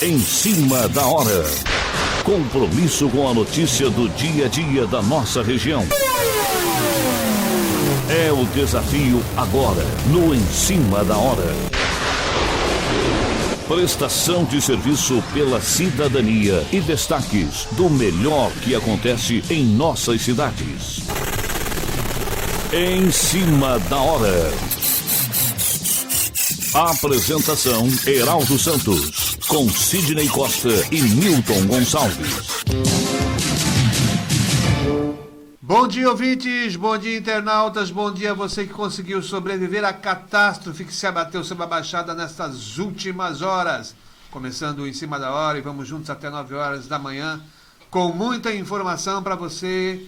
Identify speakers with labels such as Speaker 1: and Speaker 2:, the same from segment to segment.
Speaker 1: Em cima da hora. Compromisso com a notícia do dia a dia da nossa região. É o desafio agora, no Em Cima da Hora. Prestação de serviço pela cidadania e destaques do melhor que acontece em nossas cidades. Em Cima da Hora. Apresentação: Heraldo Santos, com Sidney Costa e Milton Gonçalves.
Speaker 2: Bom dia, ouvintes, bom dia, internautas, bom dia a você que conseguiu sobreviver à catástrofe que se abateu sobre a Baixada nestas últimas horas. Começando Em Cima da Hora e vamos juntos até 9 horas da manhã, com muita informação para você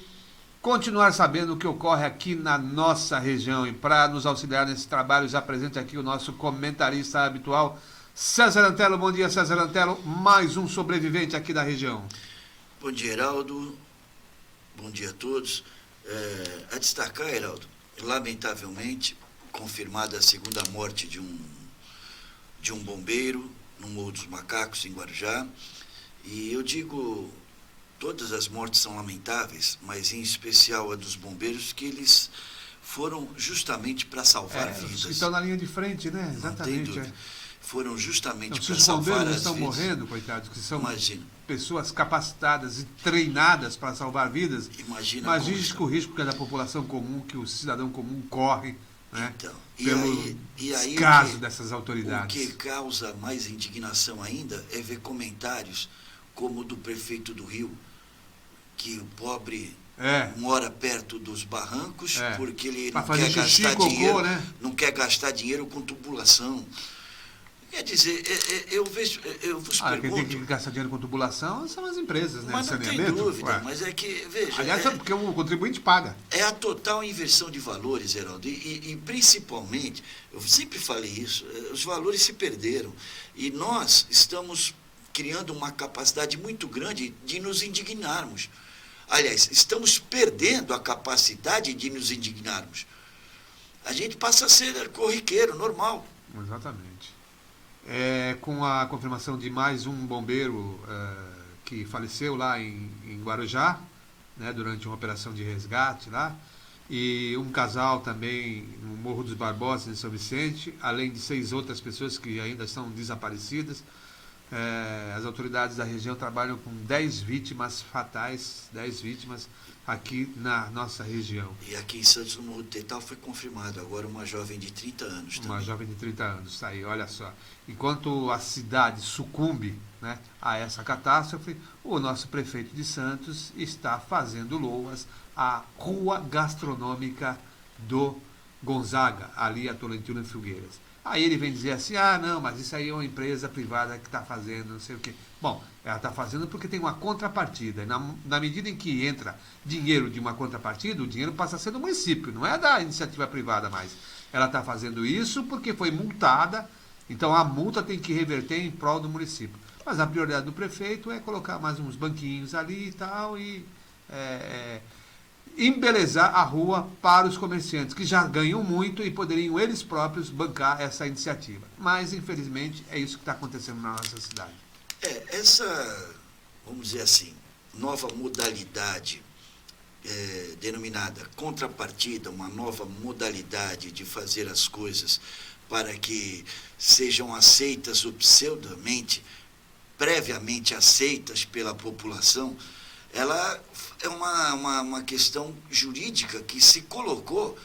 Speaker 2: continuar sabendo o que ocorre aqui na nossa região. E para nos auxiliar nesse trabalho, já apresente aqui o nosso comentarista habitual, César Antelo. Bom dia, César Antelo, mais um sobrevivente aqui da região.
Speaker 3: Bom dia, Heraldo. Bom dia a todos. A destacar, Heraldo, lamentavelmente, confirmada a segunda morte de um bombeiro no Morro dos Macacos, em Guarujá. E eu digo, todas as mortes são lamentáveis, mas em especial a dos bombeiros, que eles foram justamente para salvar vidas.
Speaker 2: Que estão na linha de frente, né? Exatamente.
Speaker 3: Foram justamente
Speaker 2: para
Speaker 3: salvar as vidas. Os bombeiros
Speaker 2: estão morrendo, coitados, que são pessoas capacitadas e treinadas para salvar vidas. Imagine o risco que é da população comum, que o cidadão comum corre, né?
Speaker 3: Então,
Speaker 2: pelo descaso dessas autoridades.
Speaker 3: O que causa mais indignação ainda é ver comentários como o do prefeito do Rio, que o pobre mora perto dos barrancos porque ele não quer gastar dinheiro, né? Não quer gastar dinheiro com tubulação. Quer dizer, eu vos pergunto...
Speaker 2: Quem tem que gastar dinheiro com tubulação são as empresas, né?
Speaker 3: Mas não tem dúvida, mas é que, veja...
Speaker 2: Aliás, porque o contribuinte paga.
Speaker 3: É a total inversão de valores, Heraldo, e principalmente, eu sempre falei isso, os valores se perderam, e nós estamos criando uma capacidade muito grande de nos indignarmos. Aliás, estamos perdendo a capacidade de nos indignarmos. A gente passa a ser corriqueiro, normal.
Speaker 2: Exatamente. Com a confirmação de mais um bombeiro que faleceu lá em Guarujá, né, durante uma operação de resgate lá, e um casal também no Morro dos Barbosa, em São Vicente, além de 6 outras pessoas que ainda estão desaparecidas. As autoridades da região trabalham com 10 vítimas fatais, 10 vítimas aqui na nossa região.
Speaker 3: E aqui em Santos, no Morro do Tetal, foi confirmado agora uma jovem de 30 anos também.
Speaker 2: Uma jovem de 30 anos, tá aí, olha só. Enquanto a cidade sucumbe, né, a essa catástrofe, o nosso prefeito de Santos está fazendo loas à Rua Gastronômica do Gonzaga, ali a Tolentino Filgueiras. Aí ele vem dizer assim, não, mas isso aí é uma empresa privada que está fazendo, não sei o quê. Bom, ela está fazendo porque tem uma contrapartida. Na medida em que entra dinheiro de uma contrapartida, o dinheiro passa a ser do município, não é da iniciativa privada mais. Ela está fazendo isso porque foi multada, então a multa tem que reverter em prol do município. Mas a prioridade do prefeito é colocar mais uns banquinhos ali e tal, e embelezar a rua para os comerciantes, que já ganham muito e poderiam eles próprios bancar essa iniciativa. Mas, infelizmente, é isso que está acontecendo na nossa cidade.
Speaker 3: Essa, vamos dizer assim, nova modalidade denominada contrapartida, uma nova modalidade de fazer as coisas para que sejam aceitas ou previamente aceitas pela população, ela é uma questão jurídica que se colocou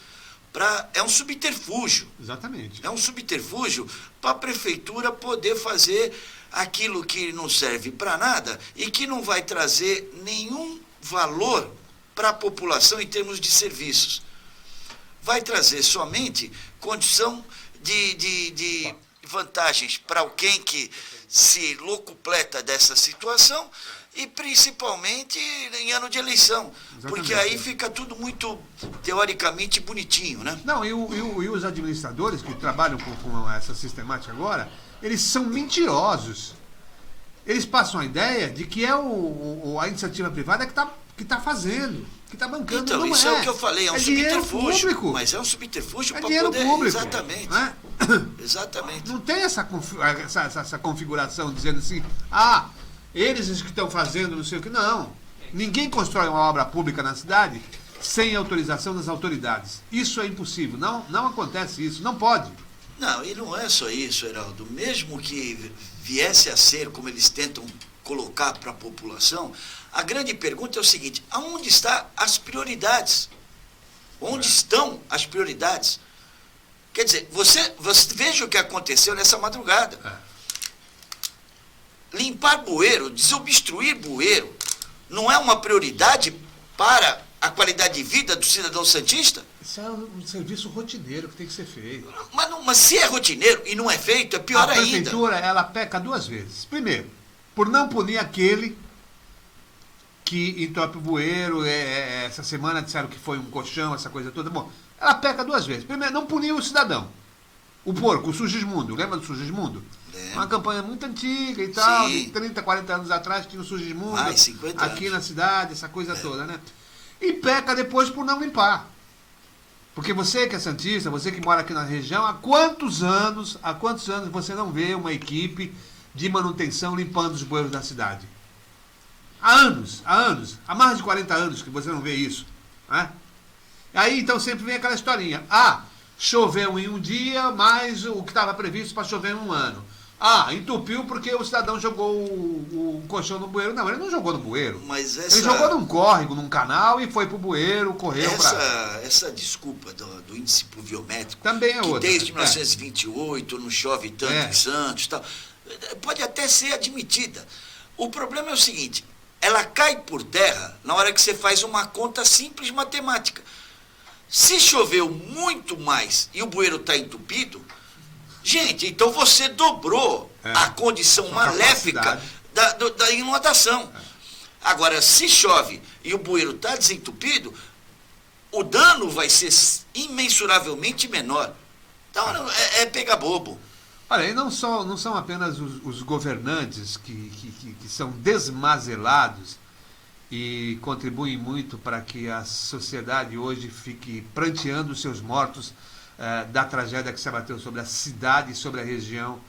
Speaker 3: é um subterfúgio.
Speaker 2: Exatamente.
Speaker 3: É um subterfúgio para a prefeitura poder fazer aquilo que não serve para nada e que não vai trazer nenhum valor para a população em termos de serviços. Vai trazer somente condição de vantagens para alguém que se locupleta dessa situação, e principalmente em ano de eleição. Exatamente. Porque aí fica tudo muito, teoricamente, bonitinho, né?
Speaker 2: Não, e os administradores que trabalham com essa sistemática agora, eles são mentirosos. Eles passam a ideia de que é a iniciativa privada que está que está fazendo, que está bancando.
Speaker 3: Então,
Speaker 2: não
Speaker 3: isso é o que eu falei, é um subterfúgio.
Speaker 2: Público.
Speaker 3: Mas é um subterfúgio para
Speaker 2: dinheiro
Speaker 3: poder...
Speaker 2: público.
Speaker 3: Exatamente.
Speaker 2: Né?
Speaker 3: Exatamente.
Speaker 2: Não tem essa configuração dizendo assim, eles que estão fazendo não sei o que. Não. Ninguém constrói uma obra pública na cidade sem autorização das autoridades. Isso é impossível. Não acontece isso. Não pode.
Speaker 3: Não, e não é só isso, Heraldo. Mesmo que viesse a ser como eles tentam colocar para a população, a grande pergunta é o seguinte: aonde estão as prioridades? Onde estão as prioridades? Quer dizer, você veja o que aconteceu nessa madrugada. Limpar bueiro, desobstruir bueiro, não é uma prioridade para a qualidade de vida do cidadão santista?
Speaker 2: Isso é um serviço rotineiro que tem que ser feito.
Speaker 3: Mas se é rotineiro e não é feito, é pior ainda.
Speaker 2: A prefeitura, ela peca duas vezes. Primeiro, por não punir aquele que entope o bueiro, essa semana disseram que foi um colchão, essa coisa toda. Bom, ela peca duas vezes. Primeiro, não puniu o cidadão. O porco, o Sugismundo. Lembra do Sugismundo? Uma campanha muito antiga e tal, de 30, 40 anos atrás tinha o Sugismundo.
Speaker 3: Mais 50 anos.
Speaker 2: Aqui na cidade, essa coisa toda, né? E peca depois por não limpar. Porque você que é santista, você que mora aqui na região, há quantos anos você não vê uma equipe de manutenção limpando os bueiros da cidade? Há anos, há mais de 40 anos que você não vê isso. Né? Aí então sempre vem aquela historinha. Choveu em um dia, mais o que estava previsto para chover em um ano. Entupiu porque o cidadão jogou o colchão no bueiro. Não, ele não jogou no bueiro. Ele jogou num córrego, num canal e foi pro bueiro, correu para...
Speaker 3: Essa desculpa do índice pluviométrico,
Speaker 2: também é outra.
Speaker 3: Desde 1928 não chove tanto em Santos, tal, pode até ser admitida. O problema é o seguinte: ela cai por terra na hora que você faz uma conta simples matemática. Se choveu muito mais e o bueiro está entupido, gente, então você dobrou a condição maléfica da inundação. Agora, se chove e o bueiro está desentupido, o dano vai ser imensuravelmente menor. Então, é pegar bobo.
Speaker 2: Olha, e não são apenas os governantes que são desmazelados e contribuem muito para que a sociedade hoje fique pranteando os seus mortos da tragédia que se abateu sobre a cidade e sobre a região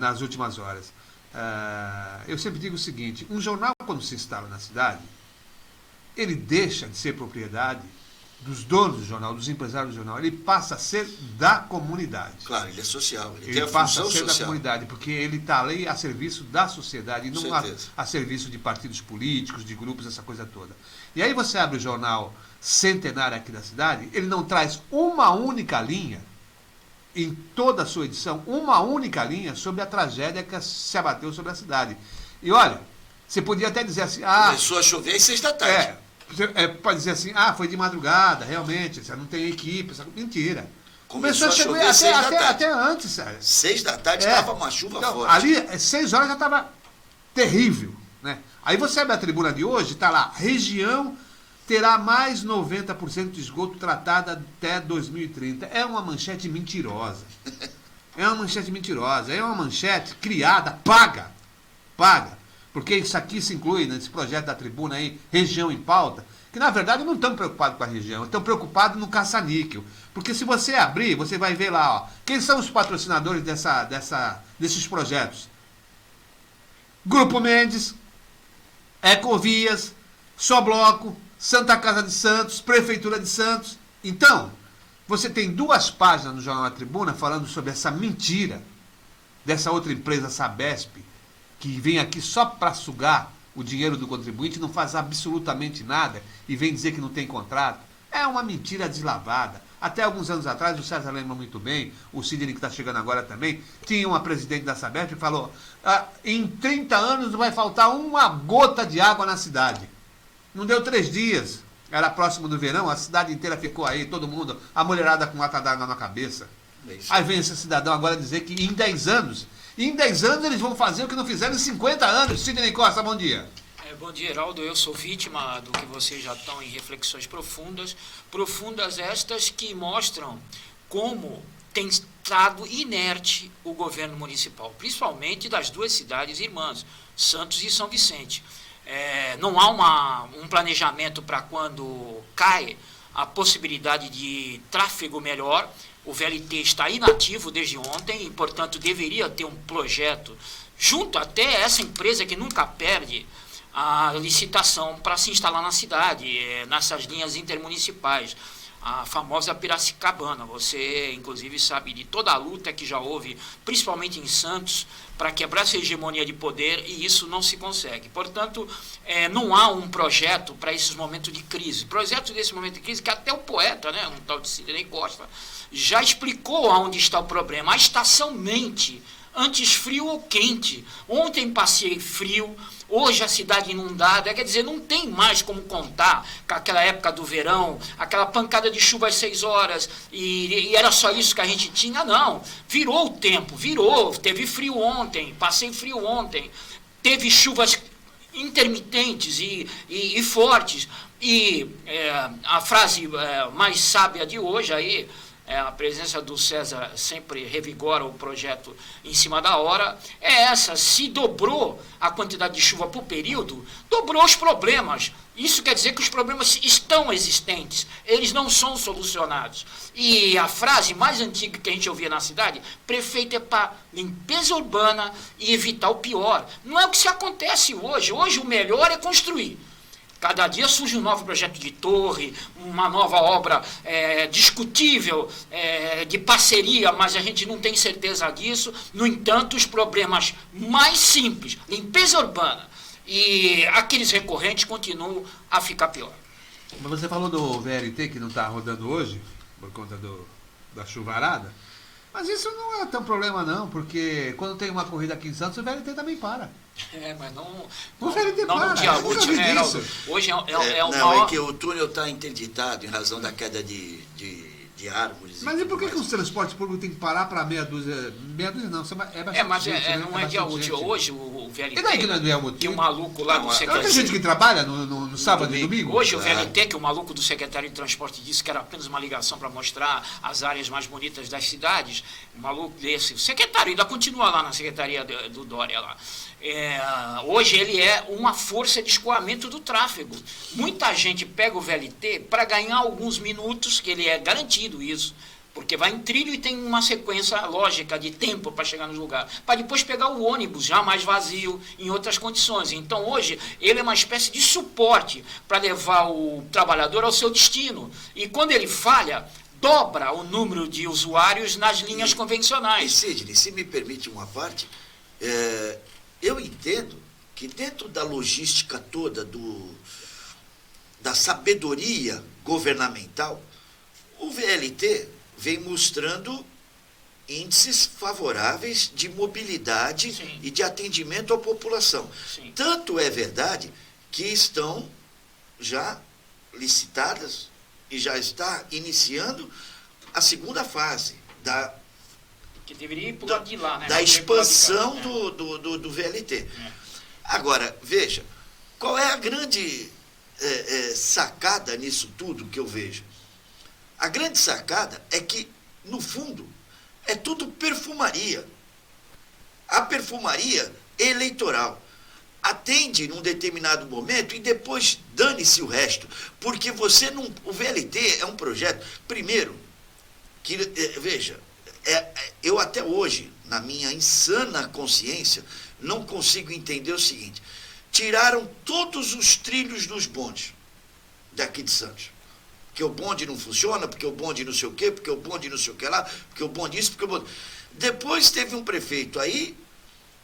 Speaker 2: nas últimas horas. Eu sempre digo o seguinte: um jornal, quando se instala na cidade, ele deixa de ser propriedade dos donos do jornal, dos empresários do jornal, ele passa a ser da comunidade.
Speaker 3: Claro, ele é social, ele
Speaker 2: tem
Speaker 3: a
Speaker 2: passa
Speaker 3: função
Speaker 2: a ser
Speaker 3: social.
Speaker 2: Da comunidade, porque ele está ali a serviço da sociedade, e não a serviço de partidos políticos, de grupos, essa coisa toda. E aí você abre o jornal centenário aqui da cidade, ele não traz uma única linha, em toda a sua edição, uma única linha sobre a tragédia que se abateu sobre a cidade. E olha, você podia até dizer assim...
Speaker 3: Começou a chover às 6 da tarde.
Speaker 2: Pode dizer assim, foi de madrugada, realmente, você não tem equipe, mentira.
Speaker 3: Começou a chover às 6 da tarde.
Speaker 2: Até antes, sério.
Speaker 3: 6 da tarde estava uma chuva forte.
Speaker 2: Ali, 6 horas já estava terrível. Né? Aí você abre a tribuna de hoje, está lá: região terá mais 90% de esgoto tratado até 2030. É uma manchete mentirosa. É uma manchete criada, paga. Porque isso aqui se inclui nesse projeto da tribuna aí, Região em Pauta, que na verdade não estão preocupados com a região, estão preocupados no caça-níquel. Porque se você abrir, você vai ver lá, quem são os patrocinadores desses projetos? Grupo Mendes, Ecovias, Sobloco, Santa Casa de Santos, Prefeitura de Santos. Então, você tem 2 páginas no Jornal da Tribuna falando sobre essa mentira dessa outra empresa, Sabesp, que vem aqui só para sugar o dinheiro do contribuinte, não faz absolutamente nada e vem dizer que não tem contrato. É uma mentira deslavada. Até alguns anos atrás, o César lembra muito bem, o Sidney que está chegando agora também, tinha uma presidente da Sabesp que falou: em 30 anos não vai faltar uma gota de água na cidade. Não deu 3 dias, era próximo do verão, a cidade inteira ficou aí, todo mundo, a mulherada com lata d'água na cabeça. Aí vem esse cidadão agora dizer que em 10 anos eles vão fazer o que não fizeram em 50 anos. Sidney Costa, bom dia.
Speaker 4: Bom dia, Heraldo. Eu sou vítima do que vocês já estão em reflexões profundas estas que mostram como tem estado inerte o governo municipal, principalmente das 2 cidades irmãs, Santos e São Vicente. não há um planejamento para quando cai a possibilidade de tráfego melhor. O VLT está inativo desde ontem e, portanto, deveria ter um projeto junto até essa empresa que nunca perde a licitação para se instalar na cidade, nessas linhas intermunicipais, a famosa Piracicabana. Você, inclusive, sabe de toda a luta que já houve, principalmente em Santos, para quebrar essa hegemonia de poder, e isso não se consegue. Portanto, não há um projeto para esses momentos de crise. Projeto desse momento de crise que até o poeta, né, um tal de Sidney Costa, já explicou aonde está o problema. A estação mente, antes frio ou quente. Ontem passei frio, hoje a cidade inundada, quer dizer, não tem mais como contar com aquela época do verão, aquela pancada de chuva às 6 horas, e era só isso que a gente tinha, não. Virou o tempo, teve frio ontem, passei frio ontem, teve chuvas intermitentes e fortes, e a frase mais sábia de hoje aí, a presença do César sempre revigora o projeto em cima da hora, é essa: se dobrou a quantidade de chuva por período, dobrou os problemas. Isso quer dizer que os problemas estão existentes, eles não são solucionados. E a frase mais antiga que a gente ouvia na cidade: prefeito é para limpeza urbana e evitar o pior. Não é o que se acontece hoje. Hoje o melhor é construir. Cada dia surge um novo projeto de torre, uma nova obra discutível, de parceria, mas a gente não tem certeza disso. No entanto, os problemas mais simples, limpeza urbana e aqueles recorrentes, continuam a ficar pior.
Speaker 2: Mas você falou do VLT que não está rodando hoje, por conta da chuvarada, mas isso não é tão problema não, porque quando tem uma corrida aqui em Santos, o VLT também para.
Speaker 4: Mas não
Speaker 2: O VLT
Speaker 4: no
Speaker 2: para,
Speaker 4: dia
Speaker 2: eu nunca
Speaker 4: útil,
Speaker 2: vi
Speaker 4: né,
Speaker 2: isso.
Speaker 4: hoje é o
Speaker 3: Não,
Speaker 4: maior...
Speaker 3: é que o túnel está interditado em razão da queda de árvores.
Speaker 2: Mas e por que
Speaker 3: tudo mais.
Speaker 2: os transportes públicos têm que parar para meia dúzia não, é bastante
Speaker 4: mas
Speaker 2: gente, né?
Speaker 4: não é dia
Speaker 2: bastante
Speaker 4: útil.
Speaker 2: gente.
Speaker 4: Hoje o VLT,
Speaker 2: E daí que não é dia útil?
Speaker 4: que o maluco lá do
Speaker 2: Não tem
Speaker 4: secretário...
Speaker 2: gente que trabalha no sábado e domingo?
Speaker 4: Hoje o
Speaker 3: Claro.
Speaker 4: VLT, que o maluco do secretário de transporte disse que era apenas uma ligação para mostrar as áreas mais bonitas das cidades, o maluco desse, o secretário ainda continua lá na secretaria do Dória lá. Hoje ele é uma força de escoamento do tráfego. Muita gente pega o VLT para ganhar alguns minutos, que ele é garantido isso, porque vai em trilho e tem uma sequência lógica de tempo para chegar no lugar, para depois pegar o ônibus já mais vazio, em outras condições. Então hoje ele é uma espécie de suporte para levar o trabalhador ao seu destino, e quando ele falha, dobra o número de usuários nas linhas
Speaker 3: E
Speaker 4: convencionais.
Speaker 3: Sidney, se me permite uma parte, eu entendo que dentro da logística toda da sabedoria governamental, o VLT vem mostrando índices favoráveis de mobilidade
Speaker 4: Sim.
Speaker 3: e de atendimento à população.
Speaker 4: Sim.
Speaker 3: Tanto é verdade que estão já licitadas e já está iniciando a segunda fase
Speaker 4: Que deveria ir por lado de lá, né?
Speaker 3: da
Speaker 4: Não deveria ir pro lado de cá.
Speaker 3: expansão do VLT. Agora, veja, qual é a grande sacada nisso tudo que eu vejo? A grande sacada é que, no fundo, é tudo perfumaria. A perfumaria eleitoral atende num determinado momento e depois dane-se o resto. Porque você não. O VLT é um projeto, primeiro, que, veja, eu até hoje, na minha insana consciência, não consigo entender o seguinte: tiraram todos os trilhos dos bondes daqui de Santos. Porque o bonde não funciona, porque o bonde não sei o quê, porque o bonde não sei o que lá, porque o bonde isso, porque o bonde... Depois teve um prefeito aí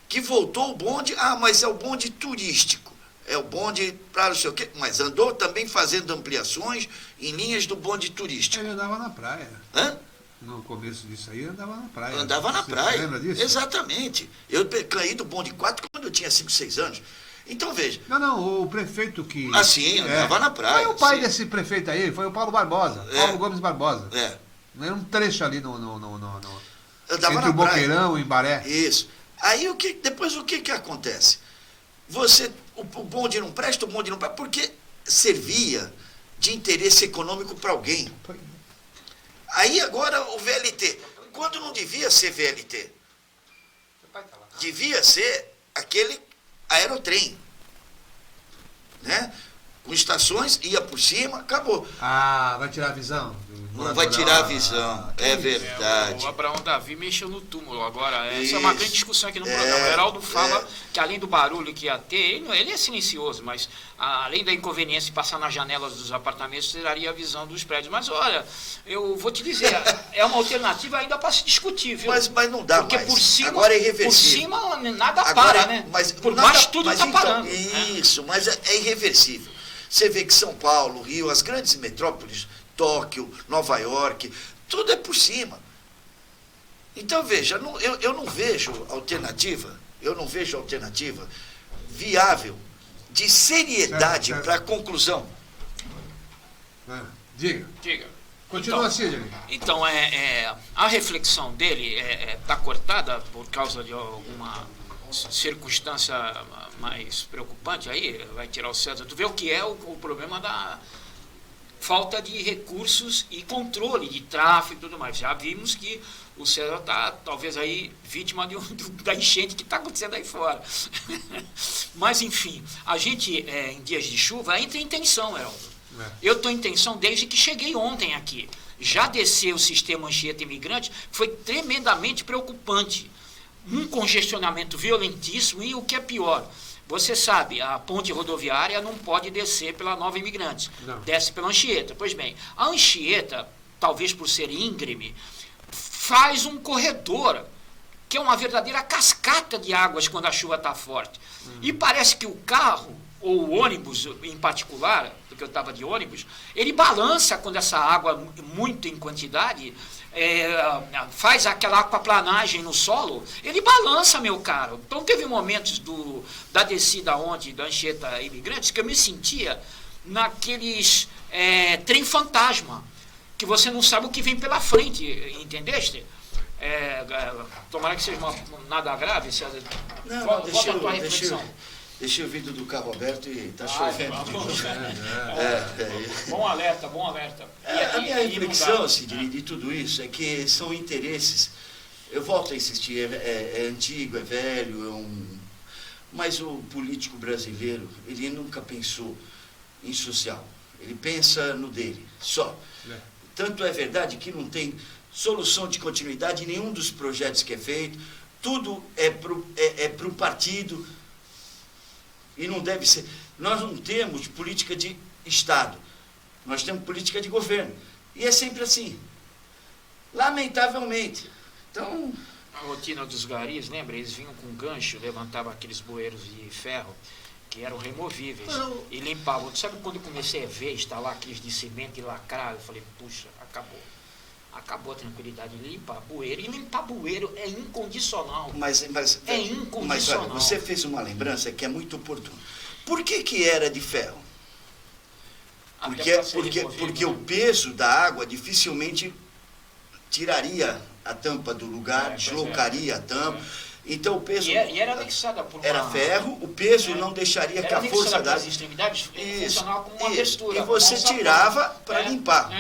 Speaker 3: que voltou o bonde, mas é o bonde turístico, é o bonde para não sei o quê, mas andou também fazendo ampliações em linhas do bonde turístico.
Speaker 2: Ele andava na praia.
Speaker 3: Hã?
Speaker 2: No começo disso aí, andava na praia.
Speaker 3: Andava na
Speaker 2: Você
Speaker 3: praia.
Speaker 2: lembra disso?
Speaker 3: Exatamente. Eu caí do bonde 4 quando eu tinha 5, 6 anos. Então, veja.
Speaker 2: Não, o prefeito que...
Speaker 3: Sim, andava na praia.
Speaker 2: Foi o pai
Speaker 3: sim.
Speaker 2: desse prefeito aí, foi o Paulo Barbosa. Paulo Gomes Barbosa. Era um trecho ali
Speaker 3: Andava
Speaker 2: entre
Speaker 3: na
Speaker 2: o Boqueirão e Embaré.
Speaker 3: Isso. Aí depois o que acontece? O bonde não presta, porque servia de interesse econômico para alguém. Aí agora o VLT, quando não devia ser VLT, devia ser aquele aerotrem. né? Com estações, ia por cima, acabou.
Speaker 2: Ah, vai tirar a visão?
Speaker 3: Não vai tirar a visão, é verdade.
Speaker 4: O Abraão Davi mexeu no túmulo agora. Essa é uma grande discussão aqui no programa. O Heraldo fala que além do barulho que ia ter, ele é silencioso, mas além da inconveniência de passar nas janelas dos apartamentos, tiraria a visão dos prédios. Mas olha, eu vou te dizer, é uma alternativa ainda para se discutir, viu?
Speaker 3: Mas não dá
Speaker 4: porque
Speaker 3: mais.
Speaker 4: Por cima,
Speaker 3: agora é irreversível.
Speaker 4: Por cima nada
Speaker 3: agora,
Speaker 4: para, né?
Speaker 3: Mas
Speaker 4: por
Speaker 3: nada,
Speaker 4: baixo tudo está
Speaker 3: então,
Speaker 4: parando.
Speaker 3: Isso, mas é irreversível. Você vê que São Paulo, Rio, as grandes metrópoles, Tóquio, Nova York, tudo é por cima. Então, veja, eu não vejo alternativa viável de seriedade para a conclusão.
Speaker 2: Diga. Continua
Speaker 4: Então,
Speaker 2: assim, Diga.
Speaker 4: Então, a reflexão dele está cortada por causa de alguma circunstância mais preocupante. Aí vai tirar o César. Tu vê o que é o problema da falta de recursos e controle de tráfego e tudo mais. Já vimos que o César está, talvez, aí vítima da enchente que está acontecendo aí fora. Mas, enfim, a gente, em dias de chuva, entra em tensão, Heraldo. Eu estou em tensão desde que cheguei ontem aqui. Já descer o sistema Anchieta Imigrante foi tremendamente preocupante. Um congestionamento violentíssimo e, o que é pior, você sabe, a ponte rodoviária não pode descer pela Nova Imigrantes, desce pela Anchieta. Pois bem, a Anchieta, talvez por ser íngreme, faz um corredor, que é uma verdadeira cascata de águas quando a chuva está forte. E parece que o carro, ou o ônibus em particular, porque eu estava de ônibus, ele balança quando essa água, muito em quantidade, faz aquela aquaplanagem no solo, ele balança, meu caro. Então teve momentos da descida ontem da Anchieta Imigrantes que eu me sentia naqueles trem fantasma, que você não sabe o que vem pela frente, entendeste? Tomara que seja nada grave, César. Volta a tua reflexão.
Speaker 3: Deixei o vidro do carro aberto e está chovendo de novo.
Speaker 4: Bom alerta, bom alerta.
Speaker 3: A minha reflexão, Sidney, de tudo isso é que são interesses. Eu volto a insistir, é antigo, é velho, mas o político brasileiro, ele nunca pensou em social. Ele pensa no dele, só. Tanto é verdade que não tem solução de continuidade em nenhum dos projetos que é feito. Tudo é para um partido. E não deve ser. Nós não temos política de Estado, nós temos política de governo. E é sempre assim, lamentavelmente. Então,
Speaker 4: a rotina dos garis, lembra? Eles vinham com gancho, levantavam aqueles bueiros de ferro que eram removíveis e limpavam. Sabe quando eu comecei a ver, instalar aqueles de cimento e lacrar, eu falei, puxa, acabou a tranquilidade. Limpar bueiro. E limpar bueiro é incondicional.
Speaker 3: Mas
Speaker 4: é incondicional.
Speaker 3: Mas olha, você fez uma lembrança que é muito oportuna. Por que era de ferro? Porque o peso da água dificilmente tiraria a tampa do lugar, deslocaria a tampa. Então o peso...
Speaker 4: E era anexada por uma...
Speaker 3: Era ferro, o peso não deixaria que a força da...
Speaker 4: As extremidades funcionava como uma textura.
Speaker 3: E você tirava para limpar.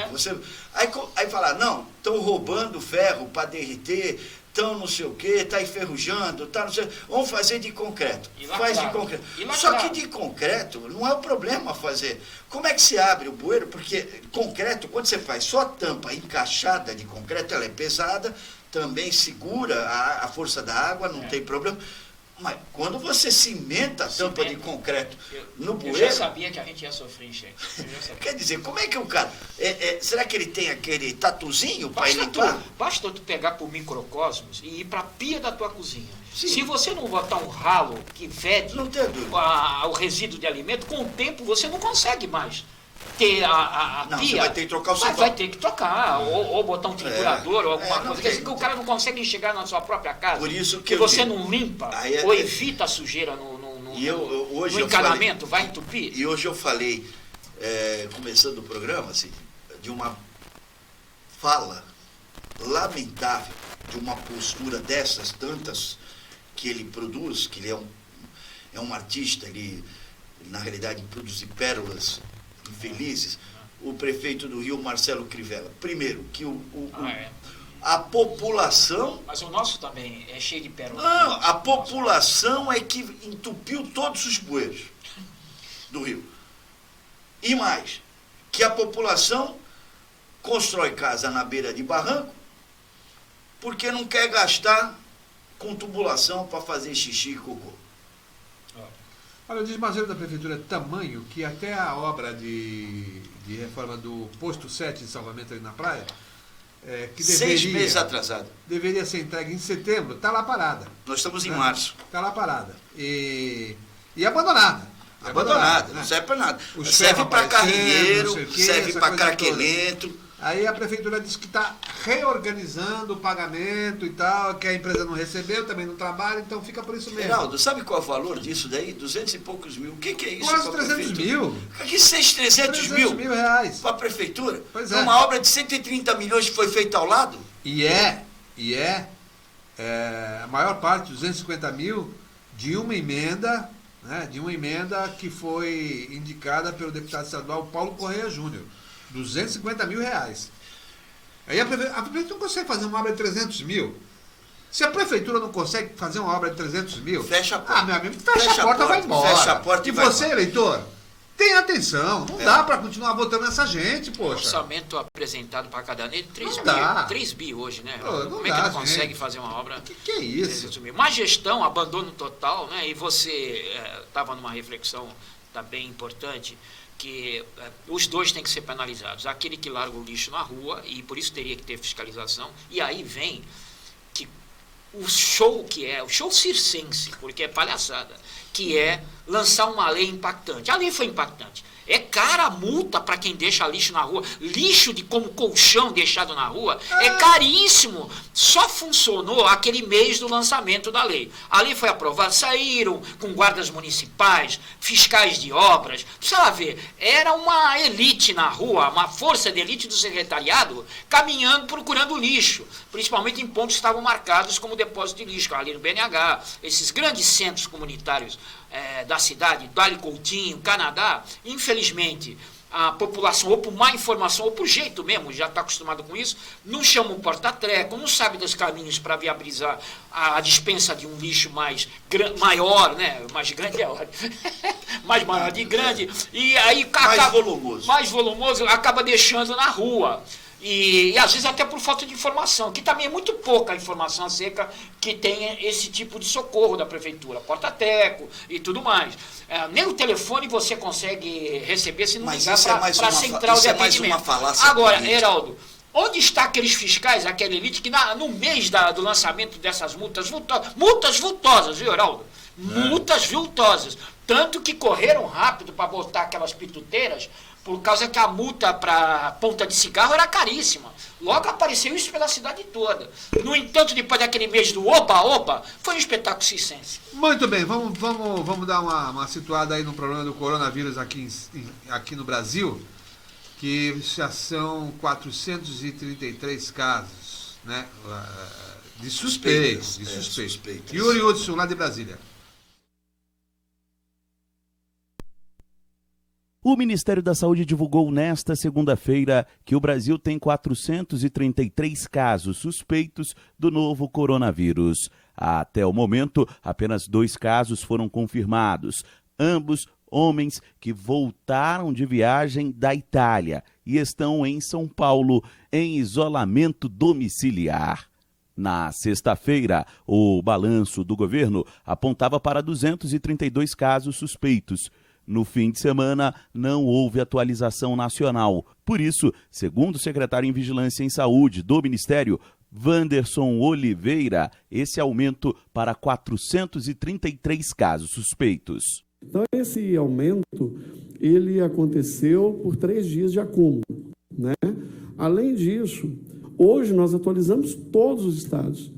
Speaker 3: Aí fala, não, estão roubando ferro para derreter, estão não sei o quê, está enferrujando, tá não sei, vamos fazer de concreto. Faz de concreto. Só que de concreto não é o problema fazer. Como é que se abre o bueiro? Porque concreto, quando você faz só a tampa encaixada de concreto, ela é pesada, também segura a força da água, não tem problema. Mas quando você cimenta a tampa de concreto no bueiro...
Speaker 4: Eu já sabia que a gente ia sofrer, gente.
Speaker 3: Quer dizer, como é que o cara... será que ele tem aquele tatuzinho para limpar?
Speaker 4: Basta tu pegar por microcosmos e ir para a pia da tua cozinha.
Speaker 3: Sim.
Speaker 4: Se você não botar um ralo que fede o resíduo de alimento, com o tempo você não consegue mais ter a
Speaker 3: não,
Speaker 4: pia.
Speaker 3: Você vai ter que trocar o sabão.
Speaker 4: Vai ter que trocar, ou botar um triturador, ou alguma coisa. Quer dizer, que o cara não consegue enxergar na sua própria casa.
Speaker 3: Por isso que
Speaker 4: você não limpa, ou evita a sujeira no encanamento, vai entupir.
Speaker 3: E hoje eu falei, começando o programa, assim, de uma fala lamentável, de uma postura dessas, tantas que ele produz, que ele é um artista, ele, na realidade, produz pérolas infelizes, o prefeito do Rio, Marcelo Crivella. Primeiro, que a população...
Speaker 4: Mas o nosso também é cheio de pérolas.
Speaker 3: Não, a população é que entupiu todos os bueiros do Rio. E mais, que a população constrói casa na beira de barranco porque não quer gastar com tubulação para fazer xixi e cocô.
Speaker 2: Olha, o desmazeiro da prefeitura é tamanho que até a obra de reforma do posto 7 de salvamento ali na praia, que
Speaker 3: 6 meses atrasado.
Speaker 2: Deveria ser entregue em setembro, está lá parada.
Speaker 3: Nós estamos em março.
Speaker 2: Está lá parada. E abandonada.
Speaker 3: Abandonada,
Speaker 2: né?
Speaker 3: Não serve para nada.
Speaker 2: O
Speaker 3: Serve para carrinheiro,
Speaker 2: não sei o quê,
Speaker 3: serve
Speaker 2: essa
Speaker 3: para
Speaker 2: coisa
Speaker 3: craquelento.
Speaker 2: Aí a prefeitura disse que está reorganizando o pagamento e tal, que a empresa não recebeu, também não trabalha, então fica por isso mesmo.
Speaker 3: Geraldo, sabe qual é o valor disso daí? 200 e poucos mil. O que é isso?
Speaker 2: Quase 300 mil.
Speaker 3: Que seja 300 mil
Speaker 2: reais
Speaker 3: para a prefeitura?
Speaker 2: Pois é.
Speaker 3: Uma obra de 130 milhões que foi feita ao lado?
Speaker 2: E a maior parte, 250 mil, de uma emenda, né, que foi indicada pelo deputado estadual Paulo Correia Júnior. 250 mil reais. Aí a prefeitura não consegue fazer uma obra de 300 mil. Se a prefeitura não consegue fazer uma obra de 300 mil...
Speaker 3: Fecha a porta.
Speaker 2: Ah, meu amigo, fecha a porta, vai embora.
Speaker 3: Fecha a porta
Speaker 2: e
Speaker 3: vai
Speaker 2: você,
Speaker 3: embora.
Speaker 2: eleitor, tenha atenção. Não dá para continuar votando nessa gente, poxa.
Speaker 4: Orçamento apresentado para Cadaneiro, 3 bi hoje, né?
Speaker 2: Não
Speaker 4: Como é que não consegue fazer uma obra?
Speaker 2: Que é isso?
Speaker 4: Má gestão, abandono total, né? E você estava numa reflexão bem importante, que os dois têm que ser penalizados. Aquele que larga o lixo na rua, e por isso teria que ter fiscalização, e aí vem que o show circense, porque é palhaçada, que é lançar uma lei impactante. A lei foi impactante. É cara a multa para quem deixa lixo na rua. Lixo como colchão deixado na rua é caríssimo. Só funcionou aquele mês do lançamento da lei. A lei foi aprovada, saíram com guardas municipais, fiscais de obras. Precisa ver, era uma elite na rua, uma força de elite do secretariado, caminhando, procurando lixo. Principalmente em pontos que estavam marcados como depósito de lixo, ali no BNH, esses grandes centros comunitários da cidade, Dali Coutinho, Canadá. Infelizmente, a população, ou por má informação, ou por jeito mesmo, já está acostumado com isso, não chama um porta-treco, não sabe dos caminhos para viabilizar a dispensa de um lixo maior, né? Mais grande é ótimo. Mais maior de grande. E aí mais volumoso, acaba deixando na rua. E às vezes até por falta de informação, que também é muito pouca a informação acerca que tem esse tipo de socorro da prefeitura, porta-teco e tudo mais. Nem o telefone você consegue receber se não ligar para a central de atendimento. Agora, Heraldo, onde está aqueles fiscais, aquela elite que no mês do lançamento dessas multas vultosas, viu, Heraldo? Multas vultosas. Tanto que correram rápido para botar aquelas pituteiras, por causa que a multa para ponta de cigarro era caríssima. Logo apareceu isso pela cidade toda. No entanto, depois daquele mês do oba-oba, foi um espetáculo circense.
Speaker 2: Muito bem, vamos dar uma situada aí no problema do coronavírus aqui no Brasil, que já são 433 casos, né, de suspeitos. Yuri Hudson, lá de Brasília.
Speaker 5: O Ministério da Saúde divulgou nesta segunda-feira que o Brasil tem 433 casos suspeitos do novo coronavírus. Até o momento, apenas 2 casos foram confirmados, ambos homens que voltaram de viagem da Itália e estão em São Paulo em isolamento domiciliar. Na sexta-feira, o balanço do governo apontava para 232 casos suspeitos. No fim de semana, não houve atualização nacional. Por isso, segundo o secretário em Vigilância em Saúde do Ministério, Wanderson Oliveira, esse aumento para 433 casos suspeitos.
Speaker 6: Então, esse aumento, ele aconteceu por 3 dias de acúmulo, né? Além disso, hoje nós atualizamos todos os estados.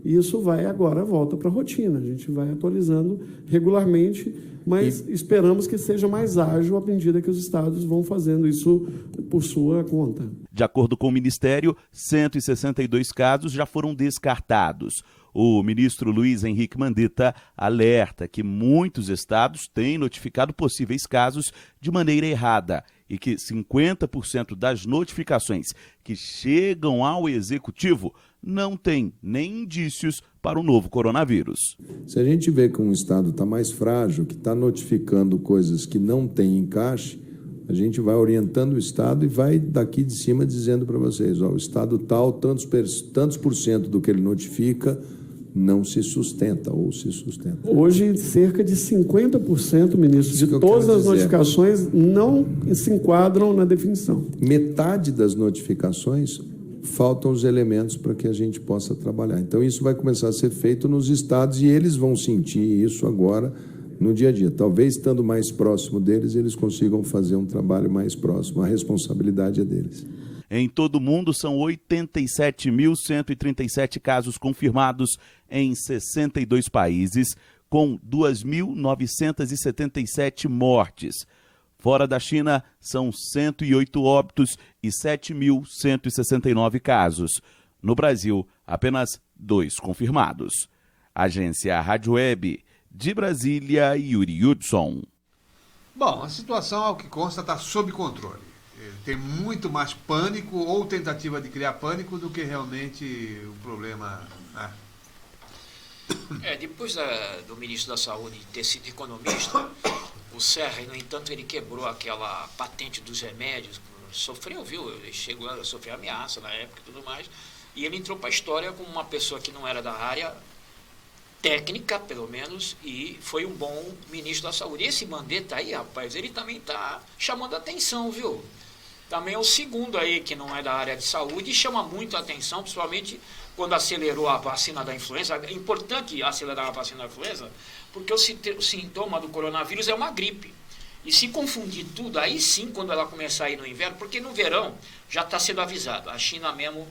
Speaker 6: E isso volta para a rotina. A gente vai atualizando regularmente, mas esperamos que seja mais ágil à medida que os estados vão fazendo isso por sua conta.
Speaker 5: De acordo com o Ministério, 162 casos já foram descartados. O ministro Luiz Henrique Mandetta alerta que muitos estados têm notificado possíveis casos de maneira errada e que 50% das notificações que chegam ao executivo não tem nem indícios para o novo coronavírus.
Speaker 7: Se a gente vê que um estado está mais frágil, que está notificando coisas que não têm encaixe, A gente vai orientando o Estado e vai daqui de cima dizendo para vocês, ó, o Estado tal, tantos por cento do que ele notifica não se sustenta ou se sustenta.
Speaker 6: Hoje, cerca de 50%, ministro, de todas as notificações não se enquadram na definição.
Speaker 7: Metade das notificações faltam os elementos para que a gente possa trabalhar. Então, isso vai começar a ser feito nos estados e eles vão sentir isso agora no dia a dia. Talvez, estando mais próximo deles, eles consigam fazer um trabalho mais próximo. A responsabilidade é deles.
Speaker 5: Em todo o mundo, são 87.137 casos confirmados em 62 países, com 2.977 mortes. Fora da China, são 108 óbitos e 7.169 casos. No Brasil, apenas 2 confirmados. Agência Rádio Web, de Brasília, Yuri Hudson.
Speaker 2: Bom, a situação, ao que consta, está sob controle. Tem muito mais pânico ou tentativa de criar pânico do que realmente o problema, né?
Speaker 4: Depois do ministro da Saúde ter sido economista, o Serra, no entanto, ele quebrou aquela patente dos remédios, sofreu, viu? Ele chegou a sofrer ameaça na época e tudo mais, e ele entrou para a história como uma pessoa que não era da área técnica, pelo menos, e foi um bom ministro da Saúde. E esse Mandetta aí, rapaz, ele também está chamando a atenção, viu? Também é o segundo aí que não é da área de saúde e chama muito a atenção, principalmente quando acelerou a vacina da influenza. É importante acelerar a vacina da influenza, porque o sintoma do coronavírus é uma gripe. E se confundir tudo, aí sim, quando ela começar a ir no inverno, porque no verão já está sendo avisado, a China mesmo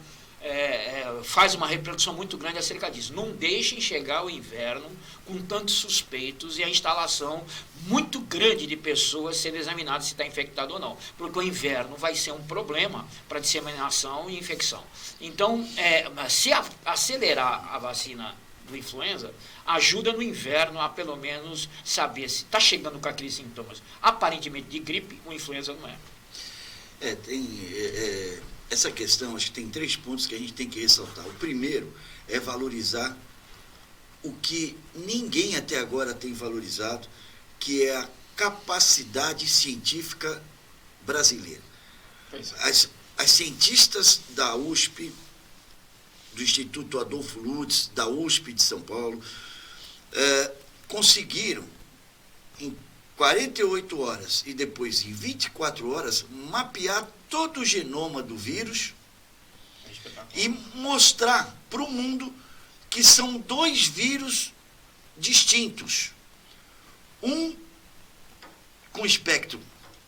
Speaker 4: faz uma repercussão muito grande acerca disso. Não deixem chegar o inverno com tantos suspeitos e a instalação muito grande de pessoas sendo examinadas se está infectado ou não, porque o inverno vai ser um problema para disseminação e infecção. Então, se acelerar a vacina do influenza, ajuda no inverno a pelo menos saber se está chegando com aqueles sintomas aparentemente de gripe, o influenza não é.
Speaker 3: Essa questão, acho que tem 3 pontos que a gente tem que ressaltar. O primeiro é valorizar o que ninguém até agora tem valorizado, que é a capacidade científica brasileira. As cientistas da USP, do Instituto Adolfo Lutz, da USP de São Paulo, conseguiram, em 48 horas e depois em 24 horas, mapear todo o genoma do vírus e mostrar para o mundo que são 2 vírus distintos. Um com espectro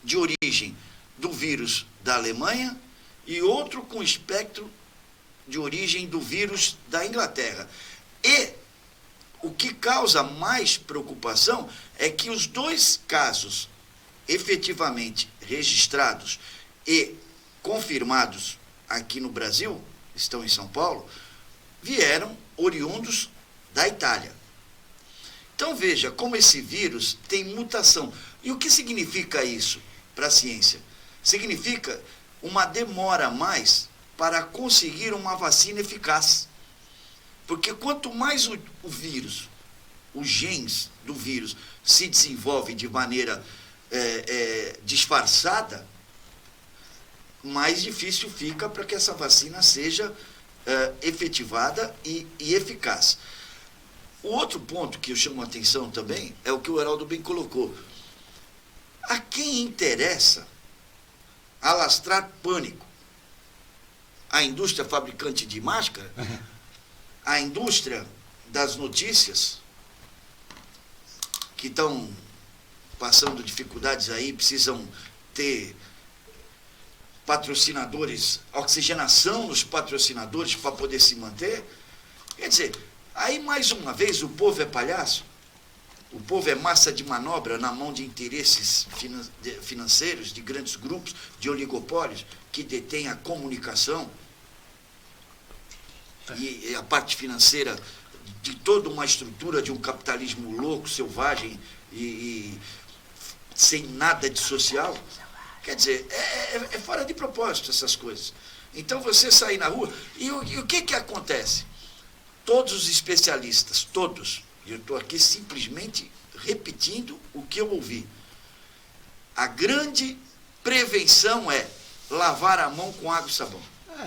Speaker 3: de origem do vírus da Alemanha e outro com espectro de origem do vírus da Inglaterra. E o que causa mais preocupação é que os 2 casos efetivamente registrados e confirmados aqui no Brasil, estão em São Paulo, vieram oriundos da Itália. Então veja como esse vírus tem mutação. E o que significa isso para a ciência? Significa uma demora a mais para conseguir uma vacina eficaz. Porque quanto mais o vírus, os genes do vírus se desenvolvem de maneira disfarçada, mais difícil fica para que essa vacina seja efetivada e eficaz. O outro ponto que eu chamo a atenção também é o que o Heraldo bem colocou. A quem interessa alastrar pânico? A indústria fabricante de máscara? A indústria das notícias, que estão passando dificuldades aí, precisam ter patrocinadores, oxigenação nos patrocinadores para poder se manter. Quer dizer, aí mais uma vez o povo é palhaço, o povo é massa de manobra na mão de interesses financeiros, de grandes grupos, de oligopólios, que detêm a comunicação e a parte financeira de toda uma estrutura de um capitalismo louco, selvagem e sem nada de social. Quer dizer, é fora de propósito essas coisas. Então você sair na rua, e o que acontece? Todos os especialistas, todos, eu estou aqui simplesmente repetindo o que eu ouvi. A grande Prevenção é lavar a mão com água e sabão.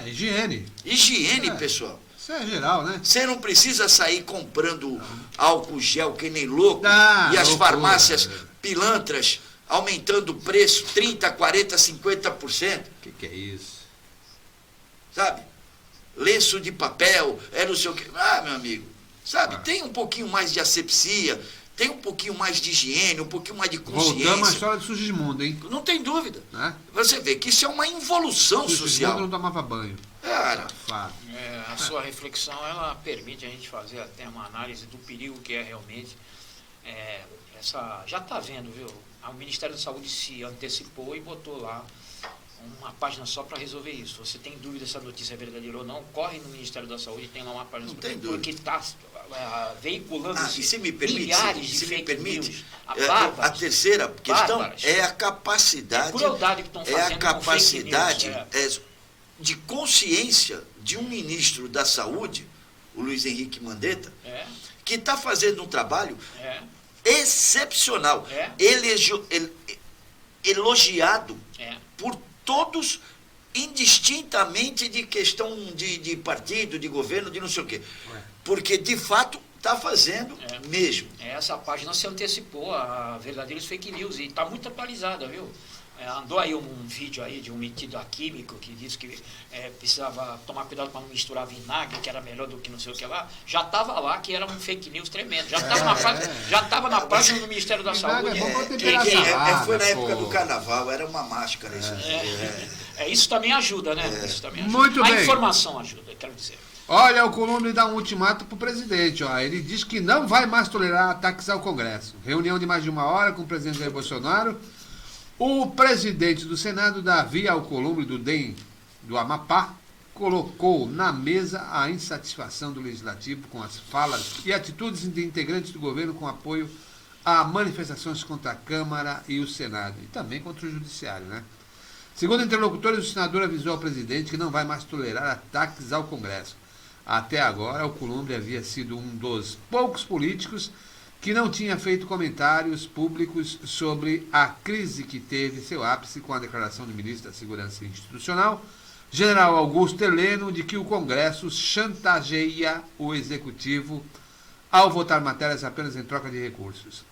Speaker 2: Higiene.
Speaker 3: Higiene, pessoal.
Speaker 2: Isso é geral, né?
Speaker 3: Você não precisa sair comprando álcool gel que nem louco e as
Speaker 2: loucura.
Speaker 3: farmácias pilantras aumentando o preço 30%, 40%, 50%.
Speaker 2: O que é isso?
Speaker 3: Sabe? Lenço de papel, não sei o quê. Meu amigo, sabe? Tem um pouquinho mais de asepsia, tem um pouquinho mais de higiene, um pouquinho mais de consciência.
Speaker 2: Voltamos à história do Sugismundo, hein?
Speaker 3: Não tem dúvida.
Speaker 2: Né?
Speaker 3: Você vê que isso é uma involução
Speaker 2: Sugismundo
Speaker 3: social.
Speaker 2: não tomava banho.
Speaker 3: Cara,
Speaker 2: Fato.
Speaker 4: A sua reflexão, ela permite a gente fazer até uma análise do perigo que é realmente já está vendo, viu? O Ministério da Saúde se antecipou e botou lá uma página só para resolver isso. Você tem dúvida se a notícia é verdadeira ou não, corre no Ministério da Saúde e tem lá uma página.
Speaker 3: Não tem dúvida.
Speaker 4: Porque está veiculando
Speaker 3: e se me permite,
Speaker 4: milhares de
Speaker 3: se me
Speaker 4: fake
Speaker 3: permite,
Speaker 4: news.
Speaker 3: a terceira questão
Speaker 4: bárbaras.
Speaker 3: é a capacidade,
Speaker 4: crueldade que estão fazendo
Speaker 3: a capacidade
Speaker 4: com fake news,
Speaker 3: de consciência de um ministro da Saúde, o Luiz Henrique Mandetta, que está fazendo um trabalho excepcional, elogiado por todos, indistintamente de questão de partido, de governo, de não sei o quê. Porque, de fato, está fazendo mesmo.
Speaker 4: Essa página se antecipou a verdadeiros fake news e está muito atualizada, viu? Andou aí um vídeo aí de um metido a químico que disse que precisava tomar cuidado para não misturar vinagre, que era melhor do que não sei o que lá. Já estava lá que era um fake news tremendo. Já estava na página do Ministério da Saúde.
Speaker 3: Foi na época do carnaval, era uma máscara isso.
Speaker 4: Isso também ajuda, né? Isso também ajuda.
Speaker 2: Muito bem.
Speaker 4: A informação ajuda, quero dizer.
Speaker 2: Olha, o Columbre dá um ultimato para o presidente. Ele diz que não vai mais tolerar ataques ao Congresso. Reunião de mais de 1 hora com o presidente Jair Bolsonaro. O presidente do Senado, Davi Alcolumbre, do DEM do Amapá, colocou na mesa a insatisfação do Legislativo com as falas e atitudes de integrantes do governo com apoio a manifestações contra a Câmara e o Senado, e também contra o Judiciário, né? Segundo interlocutores, o senador avisou ao presidente que não vai mais tolerar ataques ao Congresso. Até agora, Alcolumbre havia sido um dos poucos políticos que não tinha feito comentários públicos sobre a crise que teve seu ápice com a declaração do ministro da Segurança Institucional, general Augusto Heleno, de que o Congresso chantageia o Executivo ao votar matérias apenas em troca de recursos.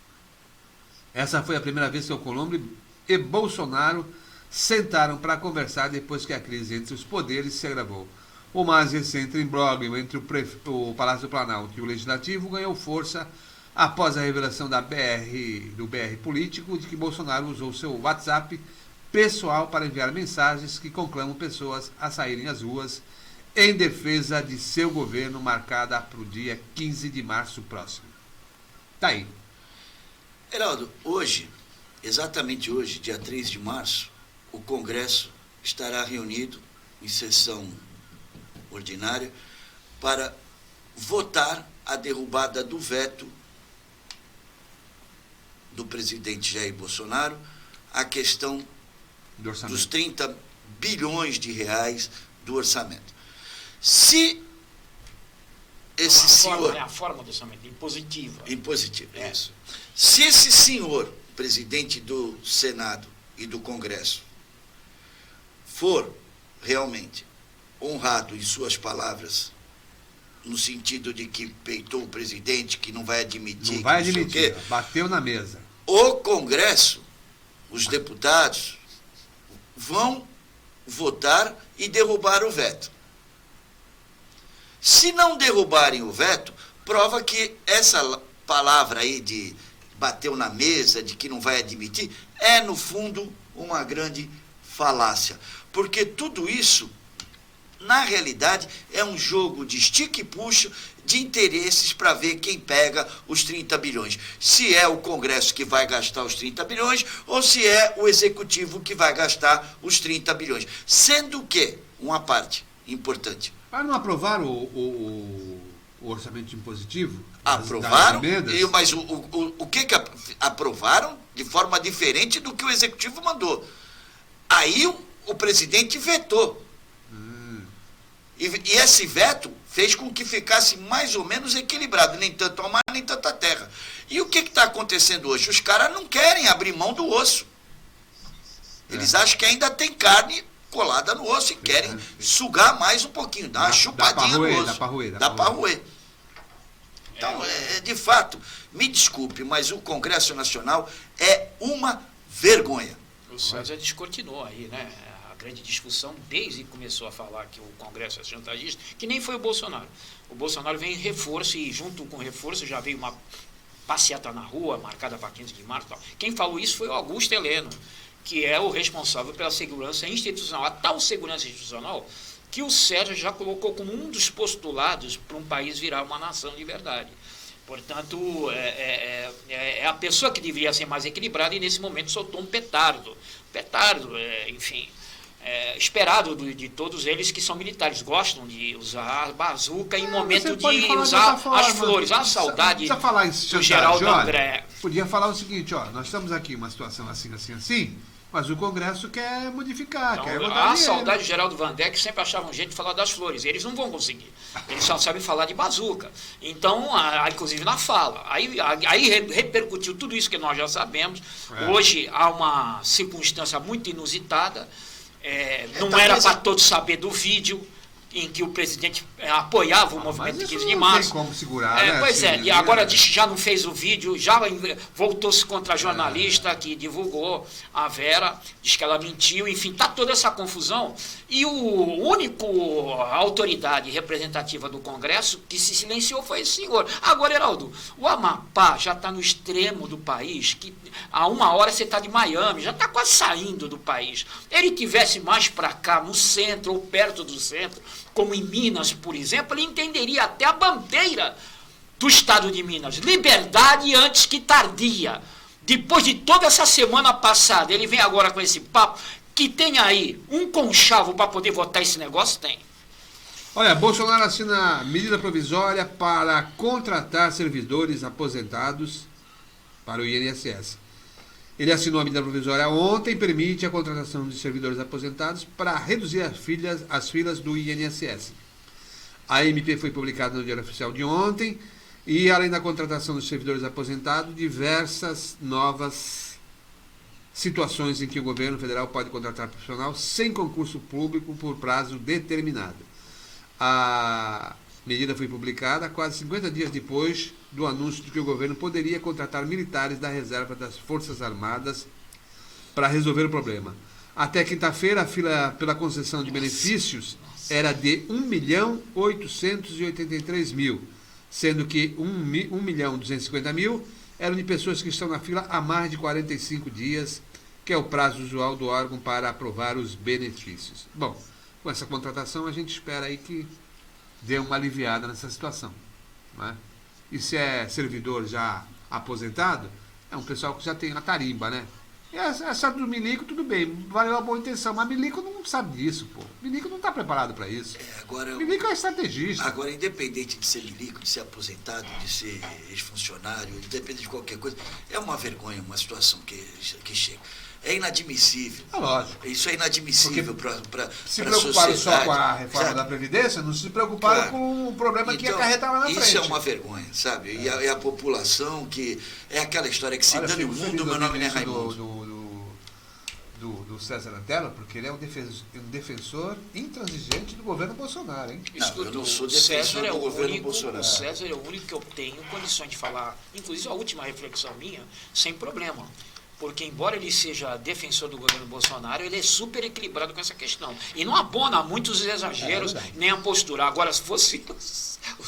Speaker 2: Essa foi a primeira vez que Alcolumbre e Bolsonaro sentaram para conversar depois que a crise entre os poderes se agravou. O mais recente imbróglio entre o Palácio do Planalto e o Legislativo ganhou força após a revelação do BR Político de que Bolsonaro usou seu WhatsApp pessoal para enviar mensagens que conclamam pessoas a saírem às ruas em defesa de seu governo, marcada para o dia 15 de março próximo. Tá aí.
Speaker 3: Heraldo, hoje, exatamente hoje, dia 3 de março, o Congresso estará reunido em sessão ordinária para votar a derrubada do veto do presidente Jair Bolsonaro a questão dos 30 bilhões de reais do orçamento. Se esse senhor...
Speaker 4: É a forma do orçamento, impositiva.
Speaker 3: Impositiva, isso. Se esse senhor, presidente do Senado e do Congresso, for realmente honrado em suas palavras, no sentido de que peitou o presidente, que não vai admitir...
Speaker 2: Não vai admitir, bateu na mesa.
Speaker 3: O Congresso, os deputados, vão votar e derrubar o veto. Se não derrubarem o veto, prova que essa palavra aí de bateu na mesa, de que não vai admitir, é, no fundo, uma grande falácia. Porque tudo isso, na realidade, é um jogo de estica e puxa de interesses para ver quem pega os 30 bilhões. Se é o Congresso que vai gastar os 30 bilhões ou se é o Executivo que vai gastar os 30 bilhões. Sendo que, uma parte importante...
Speaker 2: Mas não aprovaram o orçamento impositivo?
Speaker 3: Aprovaram, mas o que aprovaram de forma diferente do que o Executivo mandou. Aí o presidente vetou. E esse veto fez com que ficasse mais ou menos equilibrado, nem tanto ao mar, nem tanto à terra. E o que está acontecendo hoje? Os caras não querem abrir mão do osso. Eles acham que ainda tem carne colada no osso e querem sugar mais um pouquinho, dar uma chupadinha no osso. Dá para roer. Então, de fato, me desculpe, mas o Congresso Nacional é uma vergonha.
Speaker 4: O César descortinou aí, né? A grande discussão, desde que começou a falar que o Congresso é chantagista, que nem foi o Bolsonaro. O Bolsonaro vem em reforço e, junto com o reforço, já veio uma passeata na rua, marcada para 15 de março. Tal. Quem falou isso foi o Augusto Heleno, que é o responsável pela segurança institucional. A tal segurança institucional que o Sérgio já colocou como um dos postulados para um país virar uma nação de verdade. Portanto, é a pessoa que deveria ser mais equilibrada e, nesse momento, soltou um petardo. Enfim, esperado de todos eles que são militares. Gostam de usar a bazuca em momento de usar as flores. A saudade do Geraldo André.
Speaker 2: Podia falar o seguinte, nós estamos aqui em uma situação assim, mas o Congresso quer modificar,
Speaker 4: então,
Speaker 2: quer botar
Speaker 4: a saudade de Geraldo Vandé, que sempre achava um jeito de falar das flores. Eles não vão conseguir. Eles só sabem falar de bazuca. Então, inclusive na fala. Aí repercutiu tudo isso que nós já sabemos. Hoje há uma circunstância muito inusitada. Não era para todos saber do vídeo em que o presidente apoiava o movimento de 15 de março.
Speaker 2: Não tem como segurar, né?
Speaker 4: Pois e agora diz que já não fez o vídeo, já voltou-se contra a jornalista que divulgou, a Vera, diz que ela mentiu, enfim, está toda essa confusão. E o único autoridade representativa do Congresso que se silenciou foi esse senhor. Agora, Heraldo, o Amapá já está no extremo do país, que a 1 hora você está de Miami, já está quase saindo do país. Ele tivesse mais para cá, no centro ou perto do centro, como em Minas, por exemplo, ele entenderia até a bandeira do estado de Minas. Liberdade antes que tardia. Depois de toda essa semana passada, ele vem agora com esse papo, que tem aí um conchavo para poder votar esse negócio? Tem.
Speaker 2: Olha, Bolsonaro assina medida provisória para contratar servidores aposentados para o INSS. Ele assinou a medida provisória ontem, permite a contratação de servidores aposentados para reduzir as filas do INSS. A MP foi publicada no Diário Oficial de ontem e, além da contratação dos servidores aposentados, diversas novas situações em que o governo federal pode contratar profissional sem concurso público por prazo determinado. A medida foi publicada quase 50 dias depois do anúncio de que o governo poderia contratar militares da reserva das Forças Armadas para resolver o problema. Até quinta-feira, a fila pela concessão de benefícios era de 1.883.000, sendo que 1.250.000 eram de pessoas que estão na fila há mais de 45 dias, que é o prazo usual do órgão para aprovar os benefícios. Bom, com essa contratação a gente espera aí que dê uma aliviada nessa situação, não é? E se é servidor já aposentado, é um pessoal que já tem a tarimba, né? E essa do milico, tudo bem, valeu a boa intenção, mas milico não sabe disso, pô. Milico não está preparado para isso. Milico é estrategista.
Speaker 3: Agora, independente de ser milico, de ser aposentado, de ser ex-funcionário, independente de qualquer coisa, é uma vergonha, uma situação que chega. É inadmissível.
Speaker 2: É lógico.
Speaker 3: Isso é inadmissível para a sociedade.
Speaker 2: Se preocuparam só com a reforma da Previdência, não se preocuparam com o problema que ia acarretar lá na frente.
Speaker 3: Isso é uma vergonha, sabe? E a população que... É aquela história que se dane o mundo, meu nome não é Raimundo.
Speaker 2: Do César Antelo, porque ele é um defensor intransigente do governo Bolsonaro, hein?
Speaker 3: Eu não sou defensor do governo Bolsonaro.
Speaker 4: O César é o único que eu tenho condições de falar, inclusive a última reflexão minha, sem problema. Porque, embora ele seja defensor do governo Bolsonaro, ele é super equilibrado com essa questão. E não abona muitos exageros, nem a postura. Agora, se fosse o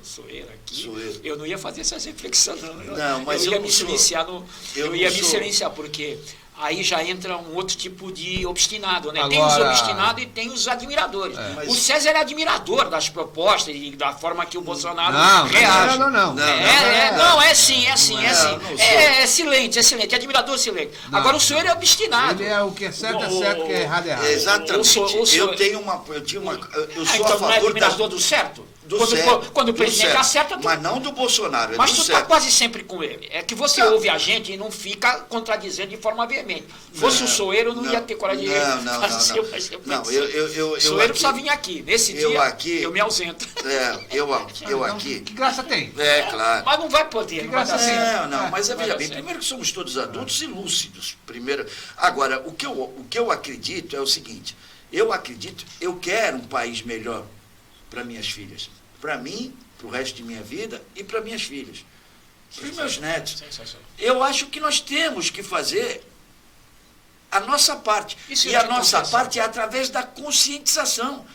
Speaker 4: Soeira aqui, eu não ia fazer essa reflexão, não. Eu ia me silenciar, porque aí já entra um outro tipo de obstinado, né? Tem os obstinados e tem os admiradores. O César é admirador das propostas e da forma que o Bolsonaro reage. Não, é sim. É silente, excelente, silente. Agora o senhor é obstinado.
Speaker 2: Ele é o que é certo, o que é errado.
Speaker 3: Exatamente. Eu sou a favor
Speaker 4: do certo? Quando o presidente acerta...
Speaker 3: Mas não do Bolsonaro,
Speaker 4: mas tu está quase sempre com ele. É que você ouve a gente e não fica contradizendo de forma veemente. Fosse o Soeiro, não ia ter coragem de fazer.
Speaker 3: Não,
Speaker 4: o Soeiro precisa vir aqui. Nesse dia, eu me ausento.
Speaker 3: Eu aqui...
Speaker 2: Que graça tem?
Speaker 3: Claro.
Speaker 4: Mas não vai poder.
Speaker 2: Que graça tem?
Speaker 3: Mas veja bem, primeiro que somos todos adultos e lúcidos. Primeiro. Agora, o que eu acredito é o seguinte, eu quero um país melhor para minhas filhas. Para mim, para o resto de minha vida e para minhas filhas. Para os meus netos. Eu acho que nós temos que fazer a nossa parte. E a nossa parte é através da conscientização.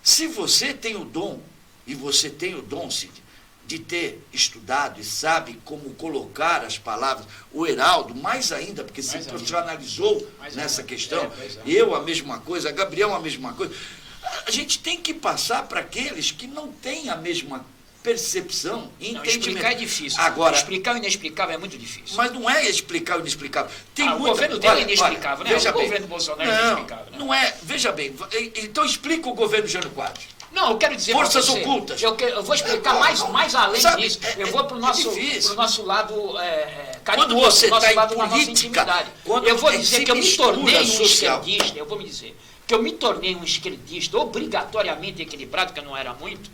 Speaker 3: Se você tem o dom, e você tem o dom, Cid, de ter estudado e sabe como colocar as palavras, o Heraldo, mais ainda, porque se profissionalizou nessa questão, eu a mesma coisa, a Gabriel a mesma coisa. A gente tem que passar para aqueles que não têm a mesma percepção e entendimento.
Speaker 4: Explicar é difícil.
Speaker 3: Agora,
Speaker 4: explicar o inexplicável é muito difícil.
Speaker 3: Mas não é explicar o inexplicável.
Speaker 4: O governo dele é inexplicável, né? O governo Bolsonaro é inexplicável.
Speaker 3: Não é. Veja bem, então explica o governo Jânio Quadros.
Speaker 4: Não, eu quero dizer
Speaker 3: forças ocultas.
Speaker 4: Eu vou explicar mais além disso. Eu vou para o nosso lado
Speaker 3: quando você está em
Speaker 4: política, eu vou dizer que eu me tornei um esquerdista. Eu vou me dizer que eu me tornei um esquerdista obrigatoriamente equilibrado, que eu não era muito,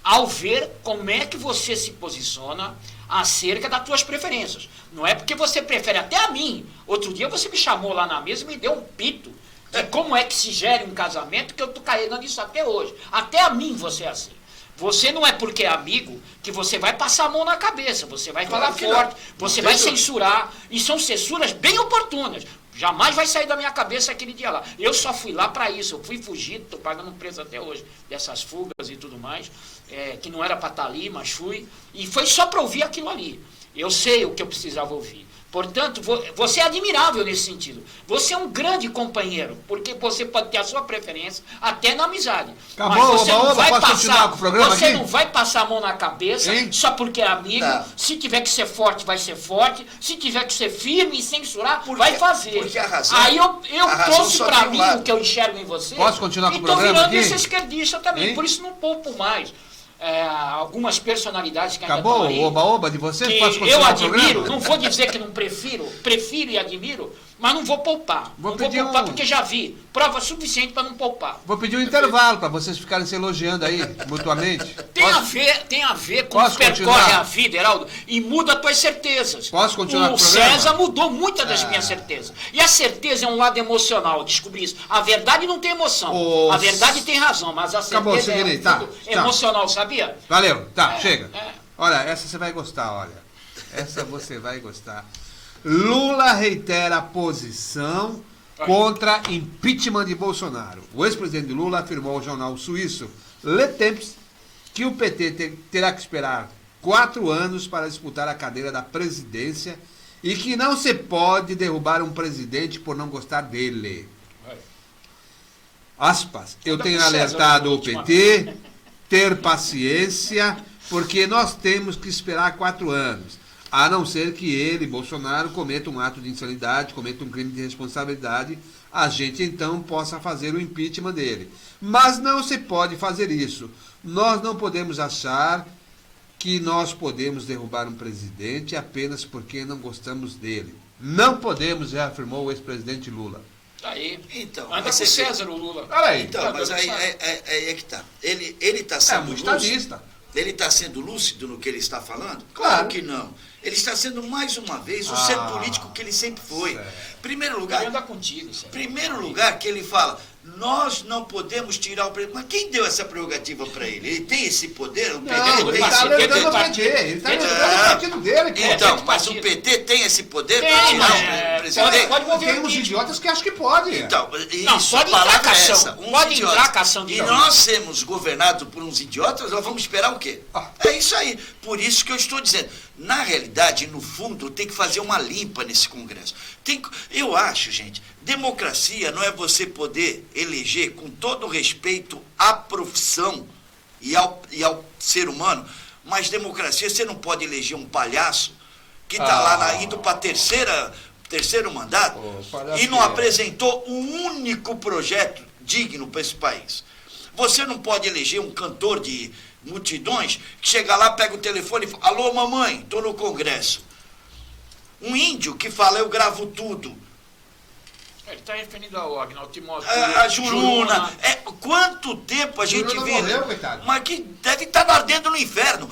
Speaker 4: ao ver como é que você se posiciona acerca das tuas preferências. Não é porque você prefere até a mim. Outro dia você me chamou lá na mesa e me deu um pito de como é que se gere um casamento, que eu estou carregando isso até hoje. Até a mim você é assim. Você não é porque é amigo que você vai passar a mão na cabeça, você vai falar forte, você vai censurar, e são censuras bem oportunas. Jamais vai sair da minha cabeça aquele dia lá. Eu só fui lá para isso, eu fui fugido, estou pagando um preço até hoje dessas fugas e tudo mais, que não era para estar ali, mas fui, e foi só para ouvir aquilo ali. Eu sei o que eu precisava ouvir. Portanto, você é admirável nesse sentido. Você é um grande companheiro, porque você pode ter a sua preferência até na amizade.
Speaker 2: Acabou,
Speaker 4: mas você não vai
Speaker 2: posso continuar com o programa
Speaker 4: você
Speaker 2: aqui?
Speaker 4: não vai passar a mão na cabeça só porque é amigo. Tá. Se tiver que ser forte, vai ser forte. Se tiver que ser firme e censurar, vai fazer.
Speaker 3: Porque a razão,
Speaker 4: aí eu trouxe para mim o que eu enxergo em você.
Speaker 2: Posso continuar com o programa aqui?
Speaker 4: E estou virando esse esquerdista também, por isso não poupo mais. Algumas personalidades que ainda
Speaker 2: acabou
Speaker 4: estão aí,
Speaker 2: o oba-oba de você?
Speaker 4: Que
Speaker 2: posso continuar
Speaker 4: eu admiro,
Speaker 2: o
Speaker 4: não vou dizer que não prefiro e admiro, mas não vou poupar. Vou poupar porque já vi prova suficiente para não poupar.
Speaker 2: Vou pedir um intervalo para vocês ficarem se elogiando aí, mutuamente.
Speaker 4: Tem a ver com o que percorre a vida, Heraldo, e muda as tuas certezas.
Speaker 2: Posso continuar com o
Speaker 4: programa? O César mudou muitas das minhas certezas. E a certeza é um lado emocional, descobri isso. A verdade não tem emoção. A verdade tem razão, mas a certeza emocional, sabia?
Speaker 2: Valeu, chega. Olha, essa você vai gostar, olha. Essa você vai gostar. Lula reitera a posição contra impeachment de Bolsonaro. O ex-presidente Lula afirmou ao jornal suíço Le Temps que o PT terá que esperar 4 anos para disputar a cadeira da presidência e que não se pode derrubar um presidente por não gostar dele. Aspas, eu tenho alertado o PT ter paciência, porque nós temos que esperar 4 anos. A não ser que ele, Bolsonaro, cometa um ato de insanidade, cometa um crime de responsabilidade, a gente então possa fazer o impeachment dele. Mas não se pode fazer isso. Nós não podemos achar que nós podemos derrubar um presidente apenas porque não gostamos dele. Não podemos, já afirmou o ex-presidente Lula.
Speaker 4: Aí,
Speaker 3: então,
Speaker 4: anda com César o Lula.
Speaker 2: Aí.
Speaker 3: Então, mas aí é que tá. Ele está sendo
Speaker 2: estadista.
Speaker 3: Ele está sendo lúcido no que ele está falando? Claro que não. Ele está sendo, mais uma vez, o ser político que ele sempre foi. Primeiro lugar, primeiro lugar que ele fala, nós não podemos tirar o presidente. Mas quem deu essa prerrogativa para ele? Ele tem esse poder? O PT
Speaker 2: ele está alertando o PT. Ele está alertando o partido dele.
Speaker 3: Então, mas o PT tem esse poder para tirar o presidente?
Speaker 2: Tem uns idiotas que acham que pode.
Speaker 3: Então,
Speaker 4: isso, a palavra é essa. Pode entrar cação de
Speaker 3: E nós sermos governados por uns idiotas, nós vamos esperar o quê? É isso aí. Por isso que eu estou dizendo. Na realidade, no fundo, tem que fazer uma limpa nesse Congresso. Eu acho, gente, democracia não é você poder eleger, com todo respeito à profissão e ao ser humano, mas democracia, você não pode eleger um palhaço que está lá indo para terceiro mandato e não apresentou um único projeto digno para esse país. Você não pode eleger um cantor de multidões que chega lá, pega o telefone e fala: alô, mamãe, estou no Congresso. Um índio que fala: eu gravo tudo.
Speaker 4: Ele está referindo ao Agnaldo Timóteo.
Speaker 3: A Juruna. Quanto tempo a gente
Speaker 2: Juruna
Speaker 3: vê.
Speaker 2: morreu, coitado.
Speaker 3: Mas que deve estar ardendo no inferno.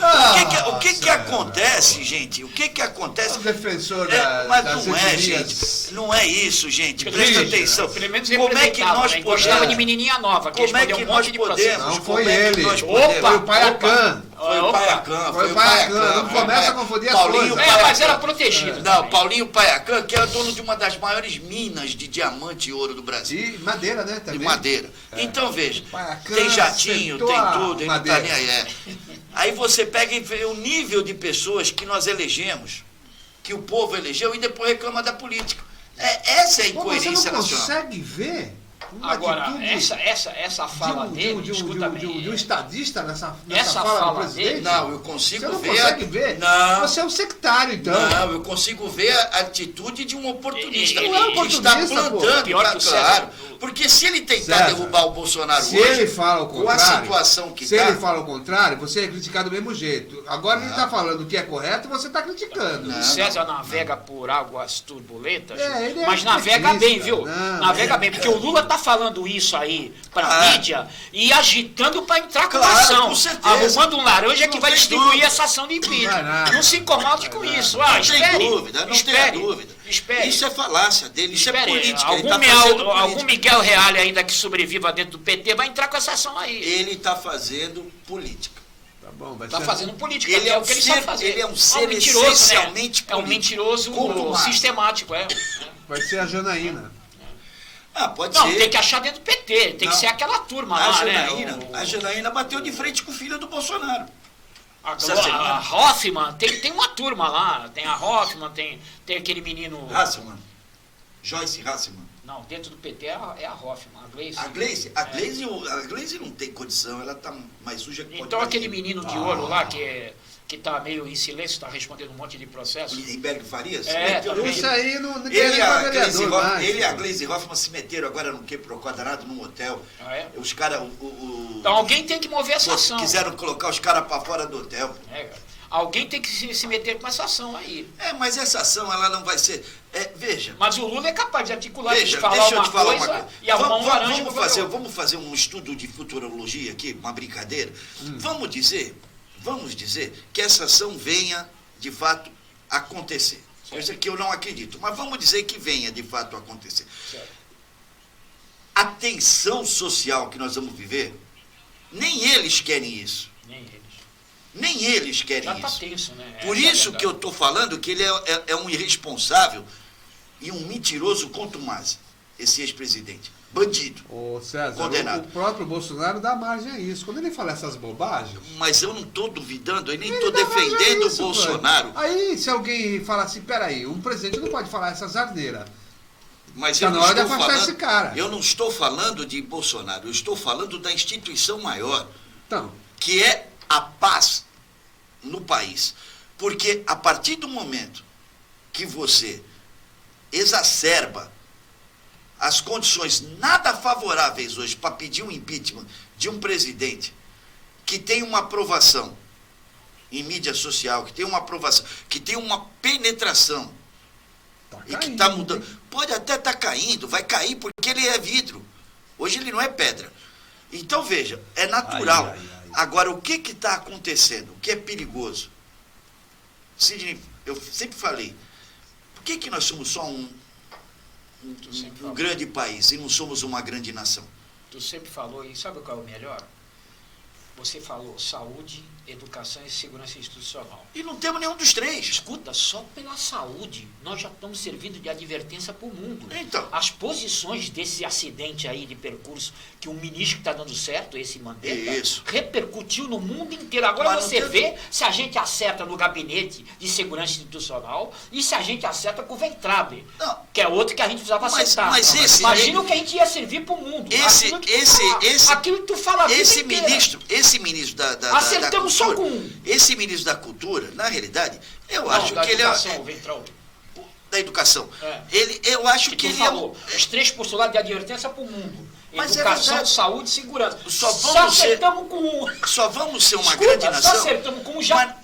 Speaker 3: O que acontece, gente? O que acontece?
Speaker 2: O defensor
Speaker 3: mas
Speaker 2: das
Speaker 3: não é,
Speaker 2: etnias.
Speaker 3: gente. Não é isso, gente.
Speaker 4: Pelo
Speaker 3: Presta
Speaker 4: menos,
Speaker 3: atenção.
Speaker 4: Pelo menos
Speaker 3: Como é que nós
Speaker 4: né? Gostava de
Speaker 3: podemos?
Speaker 4: menininha nova, que
Speaker 3: Como é
Speaker 4: respondeu
Speaker 3: que
Speaker 4: um monte
Speaker 3: nós
Speaker 4: de
Speaker 3: podemos?
Speaker 4: processo.
Speaker 2: Não foi
Speaker 3: Como é que
Speaker 2: ele.
Speaker 3: nós
Speaker 4: Opa!
Speaker 3: podemos?
Speaker 2: Foi o Paiacan.
Speaker 3: Foi o Paiacan.
Speaker 2: Foi o Paiacan. Não começa a confundir as
Speaker 3: Paulinho
Speaker 2: coisas.
Speaker 3: Paiacan.
Speaker 4: Mas era protegido.
Speaker 3: Não,
Speaker 4: também.
Speaker 3: Paulinho Paiacan, que é dono de uma das maiores minas de diamante e ouro do Brasil.
Speaker 2: E madeira, né?
Speaker 3: De
Speaker 2: Também.
Speaker 3: madeira. Então, veja,
Speaker 2: Paiacan
Speaker 3: tem jatinho,
Speaker 2: sentou
Speaker 3: tem
Speaker 2: a
Speaker 3: tudo, ele não tá
Speaker 2: madeira.
Speaker 3: nem aí. Aí você pega e vê o nível de pessoas que nós elegemos, que o povo elegeu, e depois reclama da política. Essa é a
Speaker 2: Pô, mas você
Speaker 3: incoerência
Speaker 2: não
Speaker 3: nacional.
Speaker 2: consegue ver uma
Speaker 4: Agora,
Speaker 2: atitude
Speaker 4: essa fala dele, escuta bem.
Speaker 2: de um estadista nessa
Speaker 4: Essa
Speaker 2: fala do
Speaker 4: fala
Speaker 2: presidente?
Speaker 4: dele-
Speaker 3: Não, eu consigo
Speaker 2: Você não
Speaker 3: ver.
Speaker 2: consegue ver?
Speaker 3: Não.
Speaker 2: Você é um sectário, então.
Speaker 3: Não, eu consigo ver a atitude de um oportunista.
Speaker 4: Ele não é
Speaker 3: que está
Speaker 2: oportunista, pô.
Speaker 3: plantando,
Speaker 4: Pior que o
Speaker 3: claro.
Speaker 4: César.
Speaker 3: Porque se ele tentar
Speaker 2: César,
Speaker 3: derrubar o Bolsonaro
Speaker 2: Se
Speaker 3: hoje,
Speaker 2: ele fala o
Speaker 3: com a
Speaker 2: contrário,
Speaker 3: situação que
Speaker 2: se
Speaker 3: está...
Speaker 2: ele fala o contrário, você é criticado do mesmo jeito. Agora ele está falando o que é correto e você está criticando.
Speaker 4: O César navega por águas turbulentas,
Speaker 2: Ele é
Speaker 4: mas navega
Speaker 2: petista.
Speaker 4: bem, viu?
Speaker 2: Não,
Speaker 4: Navega
Speaker 2: ele-
Speaker 4: bem, porque o Lula tá falando isso aí pra mídia e agitando pra entrar com
Speaker 3: Claro,
Speaker 4: ação.
Speaker 3: com certeza.
Speaker 4: Arrumando um laranja que
Speaker 3: Não
Speaker 4: vai
Speaker 3: tem
Speaker 4: distribuir
Speaker 3: dúvida.
Speaker 4: essa ação de impeachment.
Speaker 2: Vai nada.
Speaker 4: Não se incomode com isso.
Speaker 3: Não
Speaker 4: Espere,
Speaker 3: tem dúvida, não
Speaker 4: espere,
Speaker 3: tem dúvida.
Speaker 4: Espere.
Speaker 3: Isso é falácia dele, isso é
Speaker 4: Espere.
Speaker 3: política. Ele
Speaker 4: Algum,
Speaker 3: está fazendo
Speaker 4: algum
Speaker 3: política.
Speaker 4: Miguel Reale ainda que sobreviva dentro do PT vai entrar com essa ação aí.
Speaker 3: Ele está fazendo política.
Speaker 2: Tá bom, vai
Speaker 4: Tá
Speaker 2: ser-
Speaker 4: fazendo política,
Speaker 3: Ele
Speaker 4: que
Speaker 3: é
Speaker 4: é
Speaker 3: um
Speaker 4: o que ele
Speaker 3: ser-
Speaker 4: sabe fazer.
Speaker 3: ele é um ser
Speaker 4: mentiroso,
Speaker 3: essencialmente
Speaker 4: né? É um
Speaker 3: político.
Speaker 4: mentiroso
Speaker 3: Contumaz.
Speaker 4: sistemático, é.
Speaker 2: Vai ser a Janaína.
Speaker 3: Pode
Speaker 4: Não,
Speaker 3: ser.
Speaker 4: tem que achar dentro do PT, tem
Speaker 3: Não.
Speaker 4: que ser aquela turma
Speaker 3: A
Speaker 4: lá,
Speaker 3: Janaína,
Speaker 4: né?
Speaker 3: a Janaína bateu de frente com o filho do Bolsonaro. Essa
Speaker 4: A
Speaker 3: semana.
Speaker 4: Hoffman, tem uma turma lá, tem a Hoffman, tem aquele menino...
Speaker 3: Hasselmann. Joyce Hasselmann.
Speaker 4: Não, dentro do PT é a Hoffman, a Gleice.
Speaker 3: A Gleisi não tem condição, ela tá mais suja que pode
Speaker 4: Então
Speaker 3: mais
Speaker 4: aquele
Speaker 3: quente.
Speaker 4: menino de ouro lá, que tá meio em silêncio, está respondendo um monte de processo.
Speaker 3: Lindenberg Farias?
Speaker 4: É,
Speaker 3: meteu
Speaker 4: também.
Speaker 2: Isso aí não
Speaker 3: Ele
Speaker 2: quer
Speaker 3: e
Speaker 2: nem
Speaker 3: a
Speaker 2: pra
Speaker 3: Gleisi
Speaker 2: vereador
Speaker 3: Hoffmann,
Speaker 2: mais.
Speaker 3: ele e a Gleisi Hoffmann se meteram agora no quadrado num hotel.
Speaker 4: Ah, é?
Speaker 3: Os caras...
Speaker 4: Então alguém tem que mover essa ação.
Speaker 3: Quiseram colocar os caras para fora do hotel.
Speaker 4: É, cara. Alguém tem que se meter com essa ação aí.
Speaker 3: Mas essa ação, ela não vai ser... veja,
Speaker 4: Mas o Lula é capaz de articular, de
Speaker 3: deixa
Speaker 4: falar
Speaker 3: eu te falar uma coisa.
Speaker 4: e arrumar um laranja pro governo.
Speaker 3: Vamos fazer um estudo de futurologia aqui, uma brincadeira. Vamos dizer que essa ação venha, de fato, acontecer. Coisa que eu não acredito. Mas vamos dizer que venha, de fato, acontecer.
Speaker 4: Certo.
Speaker 3: A tensão social que nós vamos viver, nem eles querem isso.
Speaker 4: Nem eles.
Speaker 3: Nem eles querem
Speaker 4: Já tá
Speaker 3: isso.
Speaker 4: tenso, né?
Speaker 3: Por
Speaker 4: Essa é a
Speaker 3: isso que eu estou falando que ele é um irresponsável e um mentiroso contumaz, esse ex-presidente. Bandido.
Speaker 2: Ô César,
Speaker 3: Condenado.
Speaker 2: o próprio Bolsonaro dá margem a isso. Quando ele fala essas bobagens...
Speaker 3: Mas eu não estou duvidando, eu nem
Speaker 2: ele
Speaker 3: estou
Speaker 2: dá margem a
Speaker 3: defendendo
Speaker 2: isso,
Speaker 3: o Bolsonaro.
Speaker 2: pô. Aí, se alguém fala assim, peraí, um presidente não pode falar essas asneiras.
Speaker 3: Mas
Speaker 2: Tá
Speaker 3: eu
Speaker 2: na
Speaker 3: não
Speaker 2: hora de
Speaker 3: estou
Speaker 2: afastar
Speaker 3: falando,
Speaker 2: esse cara.
Speaker 3: eu não estou falando de Bolsonaro, eu estou falando da instituição maior,
Speaker 2: Então,
Speaker 3: que é a paz no país. Porque a partir do momento que você exacerba as condições nada favoráveis hoje para pedir um impeachment de um presidente que tem uma aprovação em mídia social, que tem uma aprovação, que tem uma penetração e que está mudando. Pode até estar caindo, vai cair porque ele é vidro. Hoje ele não é pedra. Então, veja, é natural. Agora, o que está acontecendo? O que é perigoso? Sidney, eu sempre falei, por que nós somos só um grande país e não somos uma grande nação?
Speaker 4: Tu sempre falou, e sabe qual é o melhor? Você falou saúde, educação e segurança institucional.
Speaker 3: E não temos nenhum dos três.
Speaker 4: Escuta, só pela saúde nós já estamos servindo de advertência para o mundo.
Speaker 3: Então.
Speaker 4: As posições desse acidente aí de percurso, que o ministro que está dando certo, esse Mandetta,
Speaker 3: Isso.
Speaker 4: repercutiu no mundo inteiro. Agora
Speaker 3: Mas não
Speaker 4: você
Speaker 3: teve-
Speaker 4: vê se a gente acerta no gabinete de segurança institucional e se a gente acerta com o Ventrable,
Speaker 3: Não.
Speaker 4: que é outro que a gente precisava
Speaker 3: Mas-
Speaker 4: acertar.
Speaker 3: mas esse-
Speaker 4: Imagina o que a gente ia servir para o mundo. Aquilo que tu fala a vida
Speaker 3: Esse
Speaker 4: inteira.
Speaker 3: ministro da
Speaker 4: Acertamos só
Speaker 3: cultura,
Speaker 4: com um.
Speaker 3: esse ministro da cultura, na realidade, eu
Speaker 4: Não,
Speaker 3: acho
Speaker 4: da
Speaker 3: que ele
Speaker 4: educação,
Speaker 3: é
Speaker 4: o Ventrable.
Speaker 3: da educação.
Speaker 4: É.
Speaker 3: Eu acho
Speaker 4: Que
Speaker 3: que
Speaker 4: tu
Speaker 3: ele
Speaker 4: falou, os 3 postulados de advertência para o mundo.
Speaker 3: Mas
Speaker 4: educação,
Speaker 3: verdade.
Speaker 4: saúde e segurança.
Speaker 3: Só
Speaker 4: acertamos com um.
Speaker 3: Só vamos ser uma
Speaker 4: Desculpa,
Speaker 3: grande
Speaker 4: só
Speaker 3: nação.
Speaker 4: acertamos com um, já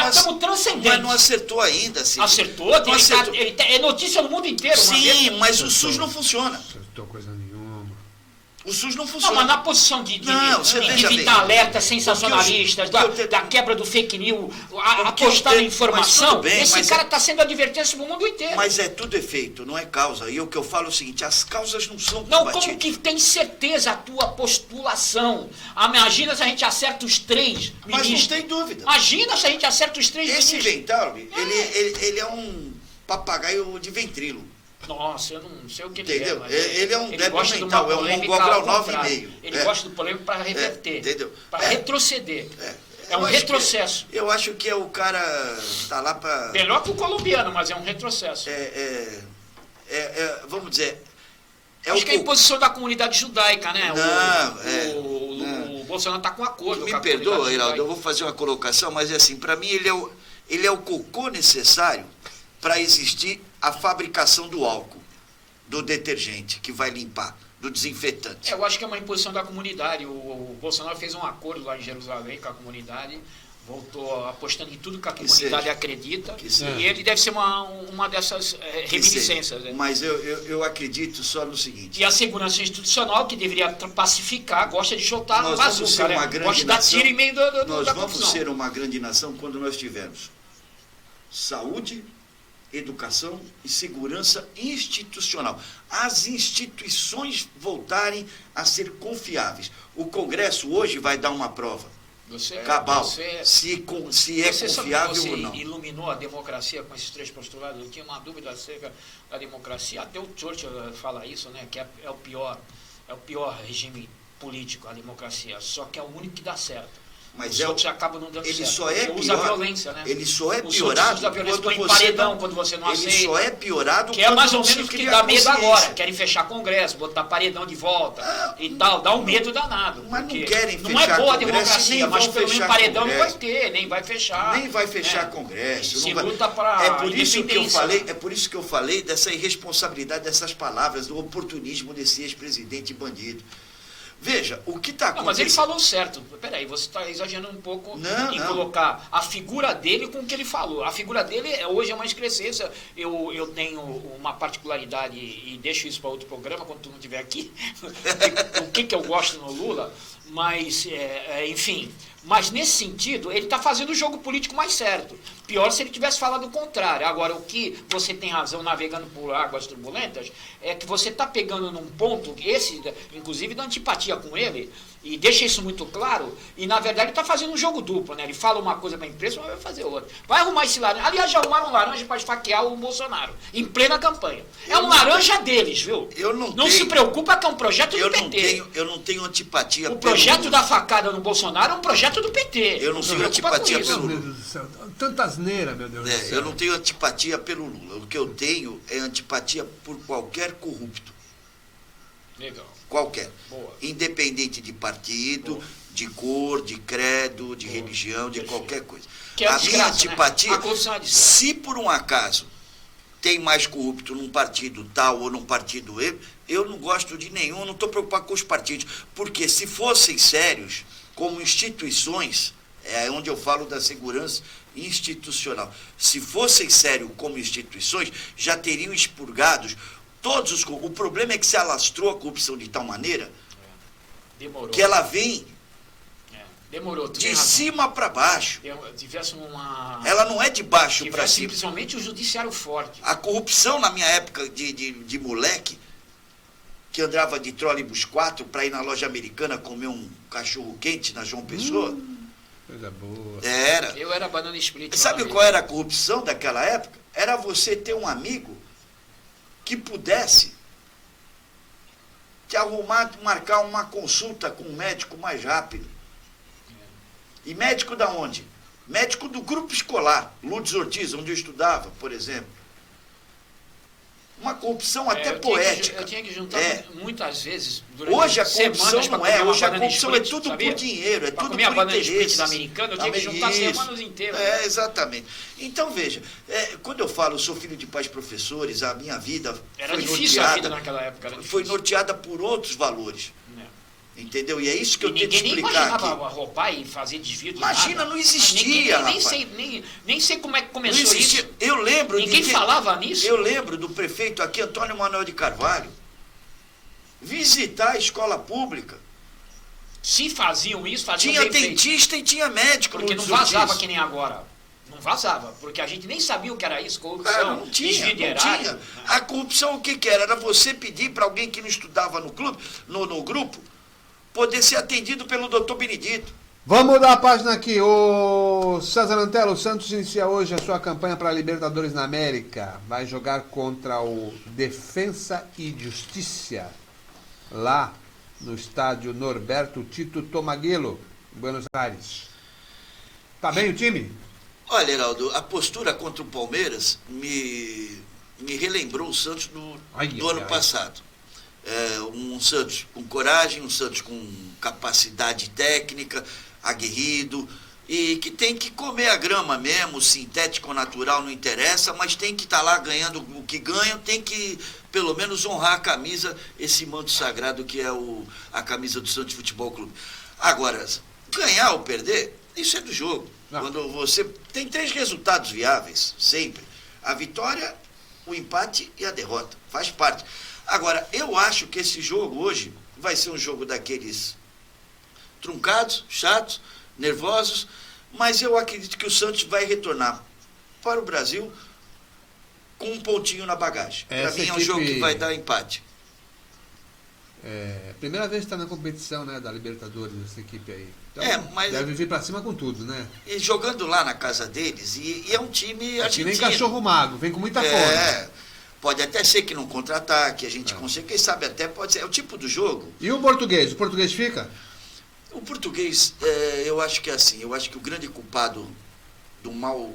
Speaker 4: estamos transcendentes.
Speaker 3: Mas não acertou ainda, Cid.
Speaker 4: Acertou?
Speaker 3: Não acertou.
Speaker 4: É notícia no mundo inteiro.
Speaker 3: Sim, mas o SUS não funciona.
Speaker 2: Não acertou coisa nenhuma.
Speaker 3: O SUS não
Speaker 4: Não,
Speaker 3: funciona.
Speaker 4: mas na posição de evitar alertas sensacionalistas, da quebra do fake news, apostar na informação, esse cara está sendo advertência para o mundo inteiro.
Speaker 3: Mas é tudo efeito, não é causa. E o que eu falo é o seguinte, as causas não são
Speaker 4: Não,
Speaker 3: combatidas.
Speaker 4: como que tem certeza a tua postulação? Imagina se a gente acerta os 3
Speaker 3: Mas
Speaker 4: ministros.
Speaker 3: não tem dúvida.
Speaker 4: Imagina se a gente acerta os 3
Speaker 3: Esse
Speaker 4: ministros.
Speaker 3: Venturi, ele é um papagaio de ventrilo.
Speaker 4: Nossa, eu não sei o que
Speaker 3: Entendeu?
Speaker 4: ele é. Mas
Speaker 3: Ele é um débil
Speaker 4: gosta de
Speaker 3: mental,
Speaker 4: uma
Speaker 3: é um
Speaker 4: polêmica
Speaker 3: mongol grau
Speaker 4: ao contrário.
Speaker 3: 9,5.
Speaker 4: Ele gosta do polêmico para reverter,
Speaker 3: entendeu?
Speaker 4: para retroceder. É um
Speaker 3: Eu acho
Speaker 4: retrocesso.
Speaker 3: eu acho que é o cara tá lá para...
Speaker 4: Melhor que o colombiano, mas é um retrocesso.
Speaker 3: Vamos dizer...
Speaker 4: Acho que é a imposição da comunidade judaica, né?
Speaker 3: Não,
Speaker 4: o Bolsonaro está com acordo.
Speaker 3: Me
Speaker 4: com a
Speaker 3: perdoa,
Speaker 4: comunidade
Speaker 3: Iraldo, eu
Speaker 4: judaica.
Speaker 3: vou fazer uma colocação, mas é assim, para mim ele é o cocô necessário para existir a fabricação do álcool, do detergente, que vai limpar, do desinfetante.
Speaker 4: Eu acho que é uma imposição da comunidade. O Bolsonaro fez um acordo lá em Jerusalém com a comunidade, voltou apostando em tudo que a comunidade acredita, e ele deve ser uma dessas reminiscências. Né?
Speaker 3: Mas eu acredito só no seguinte...
Speaker 4: E a segurança institucional, que deveria pacificar, gosta de soltar
Speaker 3: Nós
Speaker 4: bazuca,
Speaker 3: vamos ser uma grande
Speaker 4: gosta de dar
Speaker 3: nação.
Speaker 4: tiro em meio
Speaker 3: Nós
Speaker 4: da
Speaker 3: vamos
Speaker 4: confusão.
Speaker 3: ser uma grande nação quando nós tivermos saúde, educação e segurança institucional. As instituições voltarem a ser confiáveis. O Congresso hoje vai dar uma prova cabal, se é confiável ou não.
Speaker 4: Você iluminou a democracia com esses 3 postulados. Eu tinha uma dúvida acerca da democracia. Até o Churchill fala isso, né? Que é o pior regime político, a democracia. Só que é o único que dá certo.
Speaker 3: Mas
Speaker 4: os outros acabam não dando
Speaker 3: ele
Speaker 4: certo.
Speaker 3: só é pior,
Speaker 4: usa a violência, né?
Speaker 3: Ele só é
Speaker 4: os
Speaker 3: piorado
Speaker 4: usa a violência,
Speaker 3: quando
Speaker 4: põe
Speaker 3: você
Speaker 4: paredão
Speaker 3: não,
Speaker 4: quando você não aceita.
Speaker 3: Ele só é piorado
Speaker 4: que é mais ou
Speaker 3: você
Speaker 4: menos o que
Speaker 3: cria
Speaker 4: dá medo
Speaker 3: consciência.
Speaker 4: agora. Querem fechar Congresso, botar paredão de volta e tal. Dá um medo danado.
Speaker 3: Mas não querem
Speaker 4: não
Speaker 3: fechar
Speaker 4: é boa a
Speaker 3: Congresso,
Speaker 4: democracia,
Speaker 3: nem
Speaker 4: mas
Speaker 3: vão
Speaker 4: pelo menos
Speaker 3: fechar
Speaker 4: paredão
Speaker 3: Congresso.
Speaker 4: não vai ter, nem vai fechar.
Speaker 3: Nem vai fechar Congresso.
Speaker 4: Se
Speaker 3: não vai...
Speaker 4: luta para
Speaker 3: é por isso que eu falei,
Speaker 4: independência.
Speaker 3: é por isso que eu falei dessa irresponsabilidade dessas palavras, do oportunismo desse ex-presidente bandido. Veja, o que está acontecendo...
Speaker 4: Mas ele falou certo. Peraí, você está exagerando um pouco em colocar a figura dele com o que ele falou. A figura dele hoje é uma excrescência. Eu tenho uma particularidade, e deixo isso para outro programa, quando tu não estiver aqui, o que eu gosto no Lula, mas, enfim... Mas, nesse sentido, ele está fazendo o jogo político mais certo. Pior se ele tivesse falado o contrário. Agora, o que você tem razão navegando por águas turbulentas é que você está pegando num ponto, inclusive da antipatia com ele, e deixa isso muito claro, e, na verdade, ele está fazendo um jogo duplo, né? Ele fala uma coisa para a imprensa, mas vai fazer outra. Vai arrumar esse laranja. Aliás, já arrumaram um laranja para esfaquear o Bolsonaro, em plena campanha. É um laranja deles, viu? Não se preocupa que é um projeto do PT.
Speaker 3: Eu não tenho antipatia
Speaker 4: O projeto da facada no Bolsonaro é um projeto do PT.
Speaker 3: Eu não tenho antipatia pelo
Speaker 2: Meu
Speaker 3: Lula.
Speaker 2: Deus do céu, tanta asneira, meu Deus do céu.
Speaker 3: Eu não tenho antipatia pelo Lula. O que eu tenho é antipatia por qualquer corrupto.
Speaker 4: Legal.
Speaker 3: Qualquer.
Speaker 4: Boa.
Speaker 3: Independente de partido, de cor, de credo, de religião, de qualquer coisa.
Speaker 4: Que é a
Speaker 3: minha
Speaker 4: desgraça,
Speaker 3: antipatia,
Speaker 4: né? A corrupção é desgraça.
Speaker 3: se por um acaso tem mais corrupto num partido tal ou num partido eu não gosto de nenhum, não estou preocupado com os partidos. Porque se fossem sérios, como instituições, é onde eu falo da segurança institucional, se fossem sérios como instituições, já teriam expurgados todos os... O problema é que se alastrou a corrupção de tal maneira
Speaker 4: Demorou.
Speaker 3: que ela vem
Speaker 4: Demorou.
Speaker 3: de cima para baixo.
Speaker 4: Tivesse uma...
Speaker 3: Ela não é de baixo para
Speaker 4: Tivesse
Speaker 3: cima.
Speaker 4: principalmente o judiciário forte.
Speaker 3: A corrupção na minha época de moleque, que andava de trólebus 4 para ir na loja americana comer um cachorro quente na João Pessoa.
Speaker 2: Coisa boa.
Speaker 3: Era.
Speaker 4: Eu era banana split.
Speaker 3: Sabe qual era a corrupção daquela época? Era você ter um amigo que pudesse te marcar uma consulta com um médico mais rápido. E médico da onde? Médico do grupo escolar, Lourdes Ortiz, onde eu estudava, por exemplo. Uma corrupção até poética.
Speaker 4: Eu tinha que juntar muitas vezes, durante
Speaker 3: hoje a corrupção não é, hoje a corrupção é tudo
Speaker 4: sabia?
Speaker 3: Por dinheiro, é
Speaker 4: pra
Speaker 3: tudo
Speaker 4: comer
Speaker 3: por
Speaker 4: a banana
Speaker 3: interesses.
Speaker 4: split da americana, eu tinha que juntar semanas inteiras.
Speaker 3: Exatamente. Então, veja, quando eu falo, eu sou filho de pais professores, a minha vida
Speaker 4: era
Speaker 3: foi
Speaker 4: difícil
Speaker 3: norteada,
Speaker 4: a vida naquela época.
Speaker 3: foi norteada por outros valores. Entendeu? E é isso que eu
Speaker 4: E
Speaker 3: tento
Speaker 4: ninguém nem
Speaker 3: explicar
Speaker 4: imaginava
Speaker 3: aqui.
Speaker 4: roubar e fazer desvio de
Speaker 3: Imagina,
Speaker 4: nada.
Speaker 3: não existia,
Speaker 4: Nem
Speaker 3: rapaz.
Speaker 4: sei, nem sei como é que
Speaker 3: Não
Speaker 4: começou
Speaker 3: existia.
Speaker 4: isso.
Speaker 3: Eu lembro
Speaker 4: Ninguém falava nisso.
Speaker 3: Eu lembro do prefeito aqui, Antônio Manuel de Carvalho, visitar a escola pública.
Speaker 4: Se faziam isso, faziam
Speaker 3: Tinha
Speaker 4: bem feito.
Speaker 3: dentista e tinha médico.
Speaker 4: Porque
Speaker 3: no
Speaker 4: não vazava
Speaker 3: Ortiz.
Speaker 4: que nem agora. Não vazava, porque a gente nem sabia o que era isso, corrupção,
Speaker 3: Não tinha,
Speaker 4: desvio de
Speaker 3: não
Speaker 4: erário.
Speaker 3: tinha. A corrupção o que que era? Era você pedir para alguém que não estudava no clube, no grupo, poder ser atendido pelo doutor Benedito.
Speaker 2: Vamos mudar a página aqui. O César Antelo, o Santos inicia hoje a sua campanha para a Libertadores na América. Vai jogar contra o Defensa e Justiça, lá no estádio Norberto Tito Tomaguelo, em Buenos Aires. Tá bem o time?
Speaker 3: Olha, Heraldo, a postura contra o Palmeiras me relembrou o Santos do ano passado. Um Santos com coragem, um Santos com capacidade técnica, aguerrido, e que tem que comer a grama mesmo, o sintético natural não interessa, mas tem que estar lá ganhando o que ganham, tem que pelo menos honrar a camisa, esse manto sagrado que é a camisa do Santos Futebol Clube. Agora, ganhar ou perder, isso é do jogo. Quando você tem 3 resultados viáveis, sempre. A vitória, o empate e a derrota. Faz parte. Agora, eu acho que esse jogo hoje vai ser um jogo daqueles truncados, chatos, nervosos, mas eu acredito que o Santos vai retornar para o Brasil com um pontinho na bagagem. Para mim é um jogo que vai dar empate.
Speaker 2: Primeira vez que está na competição, né, da Libertadores, essa equipe aí. Então,
Speaker 3: mas
Speaker 2: deve vir para cima com tudo, né?
Speaker 3: E jogando lá na casa deles, e é um time
Speaker 2: É que nem
Speaker 3: argentino.
Speaker 2: cachorro mago, vem com muita fome.
Speaker 3: Pode até ser que não contra-ataque, a gente consegue, quem sabe até pode ser. É o tipo do jogo.
Speaker 2: E o português? O português fica?
Speaker 3: O português, eu acho que é assim, eu acho que o grande culpado do mau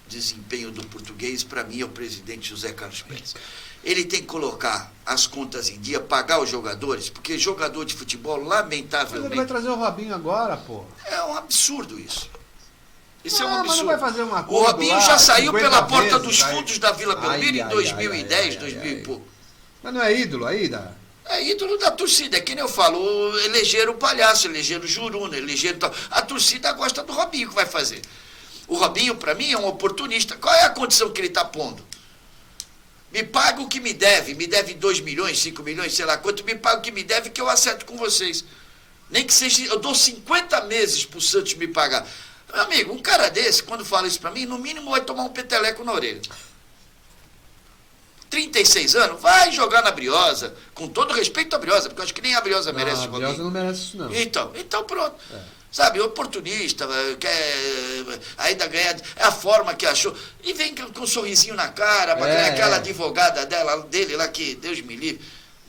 Speaker 3: desempenho do português, para mim, é o presidente José Carlos Pérez. Ele tem que colocar as contas em dia, pagar os jogadores, porque jogador de futebol,
Speaker 2: Mas
Speaker 3: lamentavelmente...
Speaker 2: ele vai trazer o Robinho agora, pô.
Speaker 3: É um absurdo isso. Isso é um
Speaker 2: Mas
Speaker 3: absurdo.
Speaker 2: não vai fazer um acordo
Speaker 3: O Robinho
Speaker 2: lá,
Speaker 3: já saiu
Speaker 2: 50
Speaker 3: pela porta
Speaker 2: vezes,
Speaker 3: dos
Speaker 2: vai.
Speaker 3: fundos da Vila Belmiro em 2010, 2000
Speaker 2: ai.
Speaker 3: e pouco.
Speaker 2: Mas não é ídolo ainda?
Speaker 3: É ídolo da torcida, é que nem eu falo, elegeram o palhaço, elegeram o Juruna, elegeram tal. A torcida gosta do Robinho, que vai fazer. O Robinho, para mim, é um oportunista. Qual é a condição que ele está pondo? Me paga o que me deve 2 milhões, 5 milhões, sei lá quanto, me paga o que me deve que eu acerto com vocês. Nem que seja, eu dou 50 meses pro Santos me pagar. Meu amigo, um cara desse, quando fala isso para mim, no mínimo vai tomar um peteleco na orelha. 36 anos, vai jogar na Briosa, com todo respeito à Briosa, porque eu acho que nem a Briosa merece o
Speaker 2: A
Speaker 3: Robinho.
Speaker 2: Briosa não merece isso, não.
Speaker 3: Então pronto. Sabe, oportunista, quer ainda ganhar, é a forma que achou. E vem com um sorrisinho na cara, aquela advogada dele lá que Deus me livre.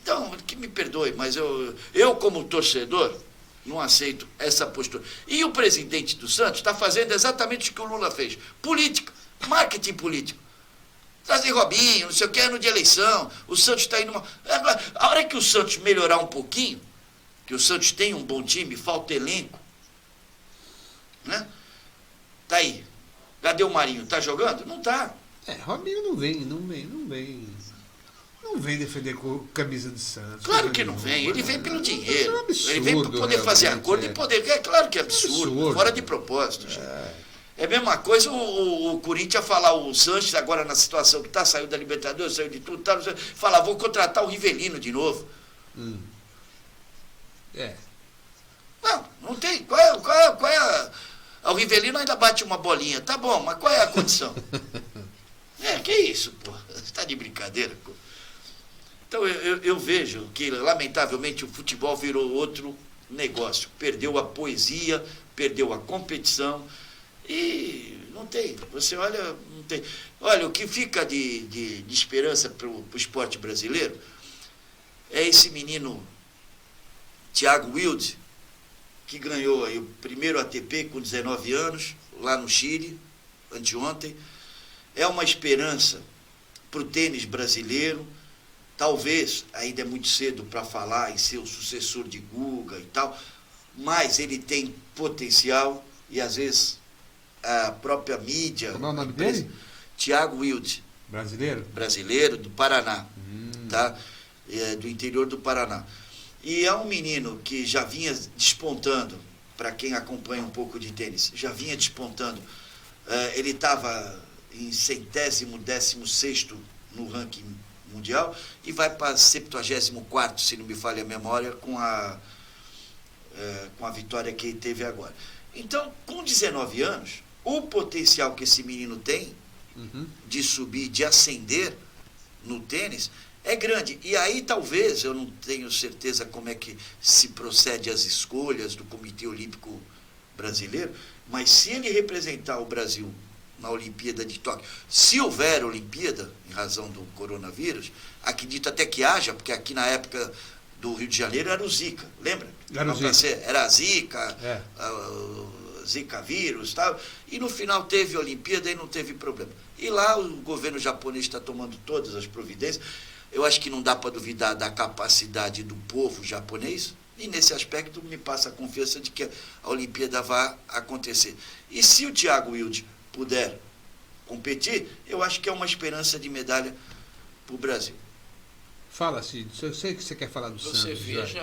Speaker 3: Então, que me perdoe, mas eu como torcedor, não aceito essa postura. E o presidente do Santos está fazendo exatamente o que o Lula fez. Política, marketing político. Trazer Robinho, não sei o que, ano de eleição. O Santos está indo... Agora, a hora que o Santos melhorar um pouquinho, que o Santos tem um bom time, falta elenco, né? Tá aí. Cadê o Marinho? Tá jogando? Não tá.
Speaker 2: Robinho não vem defender com camisa de Santos.
Speaker 3: Claro que não vem. Ele vem pelo dinheiro.
Speaker 2: É um absurdo,
Speaker 3: Ele vem para poder fazer acordo e poder... É claro que é absurdo. Fora de propósitos. É a mesma coisa o Corinthians falar, o Sanches agora na situação que está, saiu da Libertadores, saiu de tudo, tá, falar, vou contratar o Rivelino de novo. Não tem. Qual é o Rivelino ainda bate uma bolinha. Tá bom, mas qual é a condição? Que isso, pô? Você está de brincadeira, pô. Então eu vejo que, lamentavelmente, o futebol virou outro negócio. Perdeu a poesia, perdeu a competição. E não tem, você olha, não tem. Olha, o que fica de esperança para o esporte brasileiro é esse menino Thiago Wilde, que ganhou aí o primeiro ATP com 19 anos, lá no Chile, anteontem. É uma esperança para o tênis brasileiro. Talvez, ainda é muito cedo para falar em ser o sucessor de Guga e tal, mas ele tem potencial e às vezes a própria mídia...
Speaker 2: Como é o nome dele?
Speaker 3: Thiago Wilde.
Speaker 2: Brasileiro?
Speaker 3: Brasileiro, do Paraná, tá? Do interior do Paraná. E é um menino que já vinha despontando, para quem acompanha um pouco de tênis, já vinha despontando. Ele estava em 116º no ranking mundial e vai para 74º, se não me falha a memória, com a vitória que ele teve agora. Então, com 19 anos, o potencial que esse menino tem de subir, de ascender no tênis, é grande. E aí, talvez, eu não tenho certeza como é que se procede as escolhas do Comitê Olímpico Brasileiro, mas se ele representar o Brasil na Olimpíada de Tóquio, se houver Olimpíada, em razão do coronavírus, acredito até que haja, porque aqui na época do Rio de Janeiro era o Zika, lembra? Era a Zika, Zika vírus e tal, e no final teve Olimpíada e não teve problema. E lá o governo japonês está tomando todas as providências. Eu acho que não dá para duvidar da capacidade do povo japonês, e nesse aspecto me passa a confiança de que a Olimpíada vai acontecer. E se o Thiago Wilde puder competir, eu acho que é uma esperança de medalha para o Brasil.
Speaker 2: Fala, Cid, eu sei que você quer falar do Santos.
Speaker 4: Você veja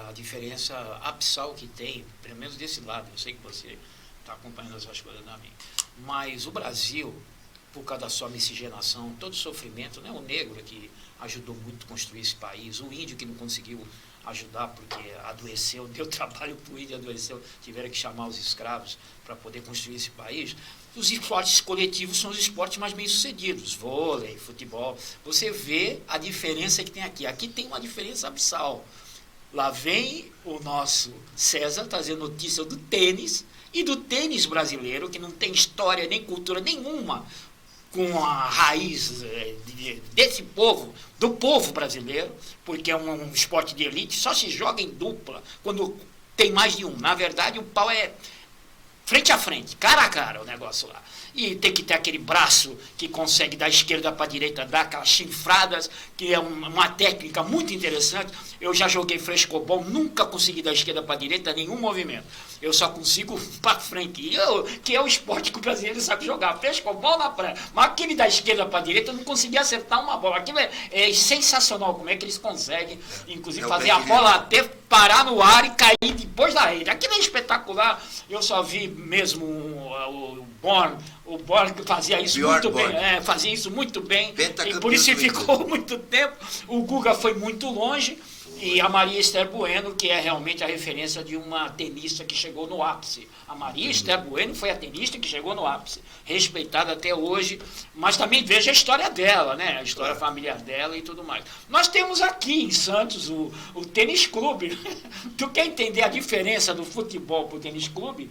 Speaker 4: a diferença abissal que tem, pelo menos desse lado. Eu sei que você está acompanhando as coisas da minha. Mas o Brasil, por causa da sua miscigenação, todo o sofrimento, né? O negro que ajudou muito a construir esse país, o índio que não conseguiu ajudar porque adoeceu, deu trabalho para o índio, adoeceu, tiveram que chamar os escravos para poder construir esse país. Os esportes coletivos são os esportes mais bem sucedidos, vôlei, futebol. Você vê a diferença que tem aqui. Aqui tem uma diferença abissal. Lá vem o nosso César trazendo notícia do tênis, e do tênis brasileiro, que não tem história nem cultura nenhuma com a raiz desse povo, do povo brasileiro, porque é um esporte de elite, só se joga em dupla, quando tem mais de um. Na verdade, o pau é frente a frente, cara a cara o negócio lá. E tem que ter aquele braço que consegue da esquerda para a direita, dar aquelas chifradas, que é uma técnica muito interessante. Eu já joguei frescobol, nunca consegui da esquerda para a direita nenhum movimento. Eu só consigo para frente. Que é o esporte que o brasileiro sabe jogar, frescobol na praia. Mas aquele da esquerda para a direita, eu não consegui acertar uma bola. Aquilo é sensacional, como é que eles conseguem, inclusive, fazer a bola até parar no ar e cair depois da rede. Aquilo é espetacular. Eu só vi mesmo o Born que fazia isso muito bem, fazia isso muito bem, e por isso ficou muito tempo. O Guga foi muito longe, e a Maria Esther Bueno, que é realmente a referência de uma tenista que chegou no ápice. A Maria Esther Bueno foi a tenista que chegou no ápice, respeitada até hoje, mas também veja a história dela, né? A história familiar dela e tudo mais. Nós temos aqui em Santos o tênis clube. Tu quer entender a diferença do futebol para o tênis clube?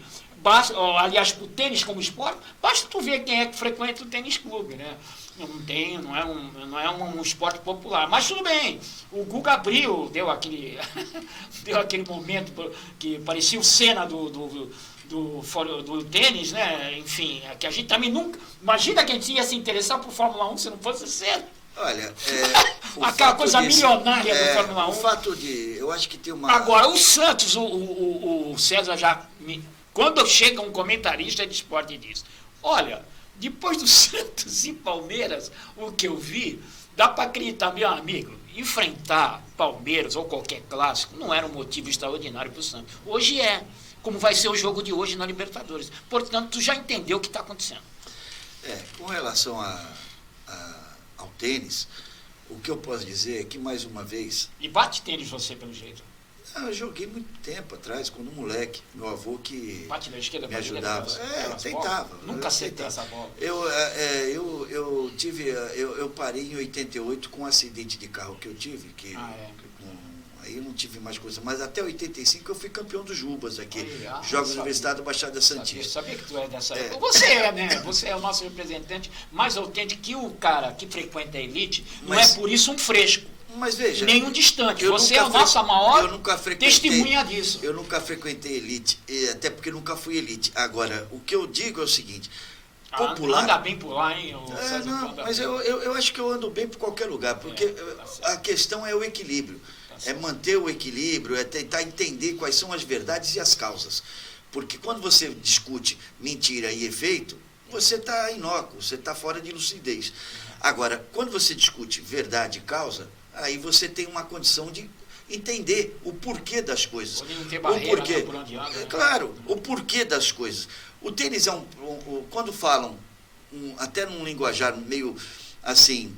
Speaker 4: Aliás, para o tênis como esporte, basta tu ver quem é que frequenta o tênis clube, né? Não é um esporte popular. Mas tudo bem, o Guga abriu, deu aquele momento que parecia o Senna do tênis, né? Enfim, que a gente também nunca... Imagina que a gente ia se interessar por Fórmula 1 se não fosse Senna.
Speaker 3: Olha,
Speaker 4: aquela coisa milionária do Fórmula 1.
Speaker 3: O fato de... Eu acho que tem uma...
Speaker 4: Agora, o Santos, o César já... Quando chega um comentarista de esporte e diz, olha, depois do Santos e Palmeiras, o que eu vi, dá para acreditar, meu amigo, enfrentar Palmeiras ou qualquer clássico não era um motivo extraordinário para o Santos. Hoje é, como vai ser o jogo de hoje na Libertadores. Portanto, tu já entendeu o que está acontecendo.
Speaker 3: Com relação ao tênis, o que eu posso dizer é que, mais uma vez...
Speaker 4: E bate tênis você, pelo jeito?
Speaker 3: Eu joguei muito tempo atrás, quando moleque, meu avô que me ajudava. Tentava.
Speaker 4: Nunca acertei essa bola.
Speaker 3: Eu parei em 88 com um acidente de carro que eu tive, aí eu não tive mais coisa, mas até 85 eu fui campeão dos Jubas aqui, Jogos Universitários da Baixada Santista.
Speaker 4: Sabia que tu é dessa época. Você é, né? Você é o nosso representante mais autêntico que o cara que frequenta a elite, não é por isso um fresco.
Speaker 3: Mas veja,
Speaker 4: nenhum distante. Você é a nossa maior testemunha disso.
Speaker 3: Eu nunca frequentei elite, até porque nunca fui elite. Agora, o que eu digo é o seguinte, popular...
Speaker 4: Anda bem por lá, hein?
Speaker 3: Mas eu acho que eu ando bem por qualquer lugar, porque a questão é o equilíbrio. É manter o equilíbrio, é tentar entender quais são as verdades e as causas. Porque quando você discute mentira e efeito, você está inócuo, você está fora de lucidez. Agora, quando você discute verdade e causa, aí você tem uma condição de entender o porquê das coisas.
Speaker 4: Pode não ter
Speaker 3: O
Speaker 4: barreira,
Speaker 3: porquê.
Speaker 4: né, por onde anda, né?
Speaker 3: Claro, o porquê das coisas. O tênis quando falam, até num linguajar meio assim,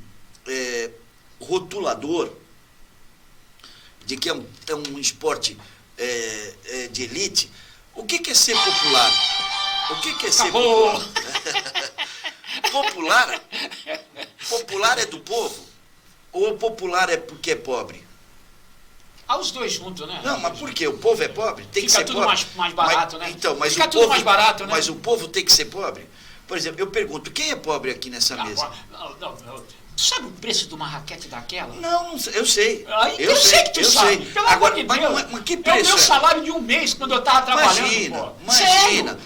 Speaker 3: rotulador, de que é um esporte de elite, o que é ser popular? O que é ser
Speaker 4: Acabou.
Speaker 3: popular? Popular é do povo? Ou popular é porque é pobre?
Speaker 4: Os dois juntos, né?
Speaker 3: Não, mas por quê? O povo é pobre? Tem que
Speaker 4: Fica
Speaker 3: ser
Speaker 4: tudo
Speaker 3: pobre.
Speaker 4: mais barato, né?
Speaker 3: Então, mas
Speaker 4: Fica
Speaker 3: o
Speaker 4: tudo
Speaker 3: povo,
Speaker 4: mais barato, né?
Speaker 3: Mas o povo tem que ser pobre? Por exemplo, eu pergunto, quem é pobre aqui nessa mesa?
Speaker 4: Não. Tu sabe o preço de uma raquete daquela?
Speaker 3: Não sei, eu sei.
Speaker 4: Eu sei que tu sabe. Pelo amor de Deus.
Speaker 3: Mas que
Speaker 4: É o
Speaker 3: preço
Speaker 4: meu salário de um mês quando eu tava trabalhando.
Speaker 3: Imagina.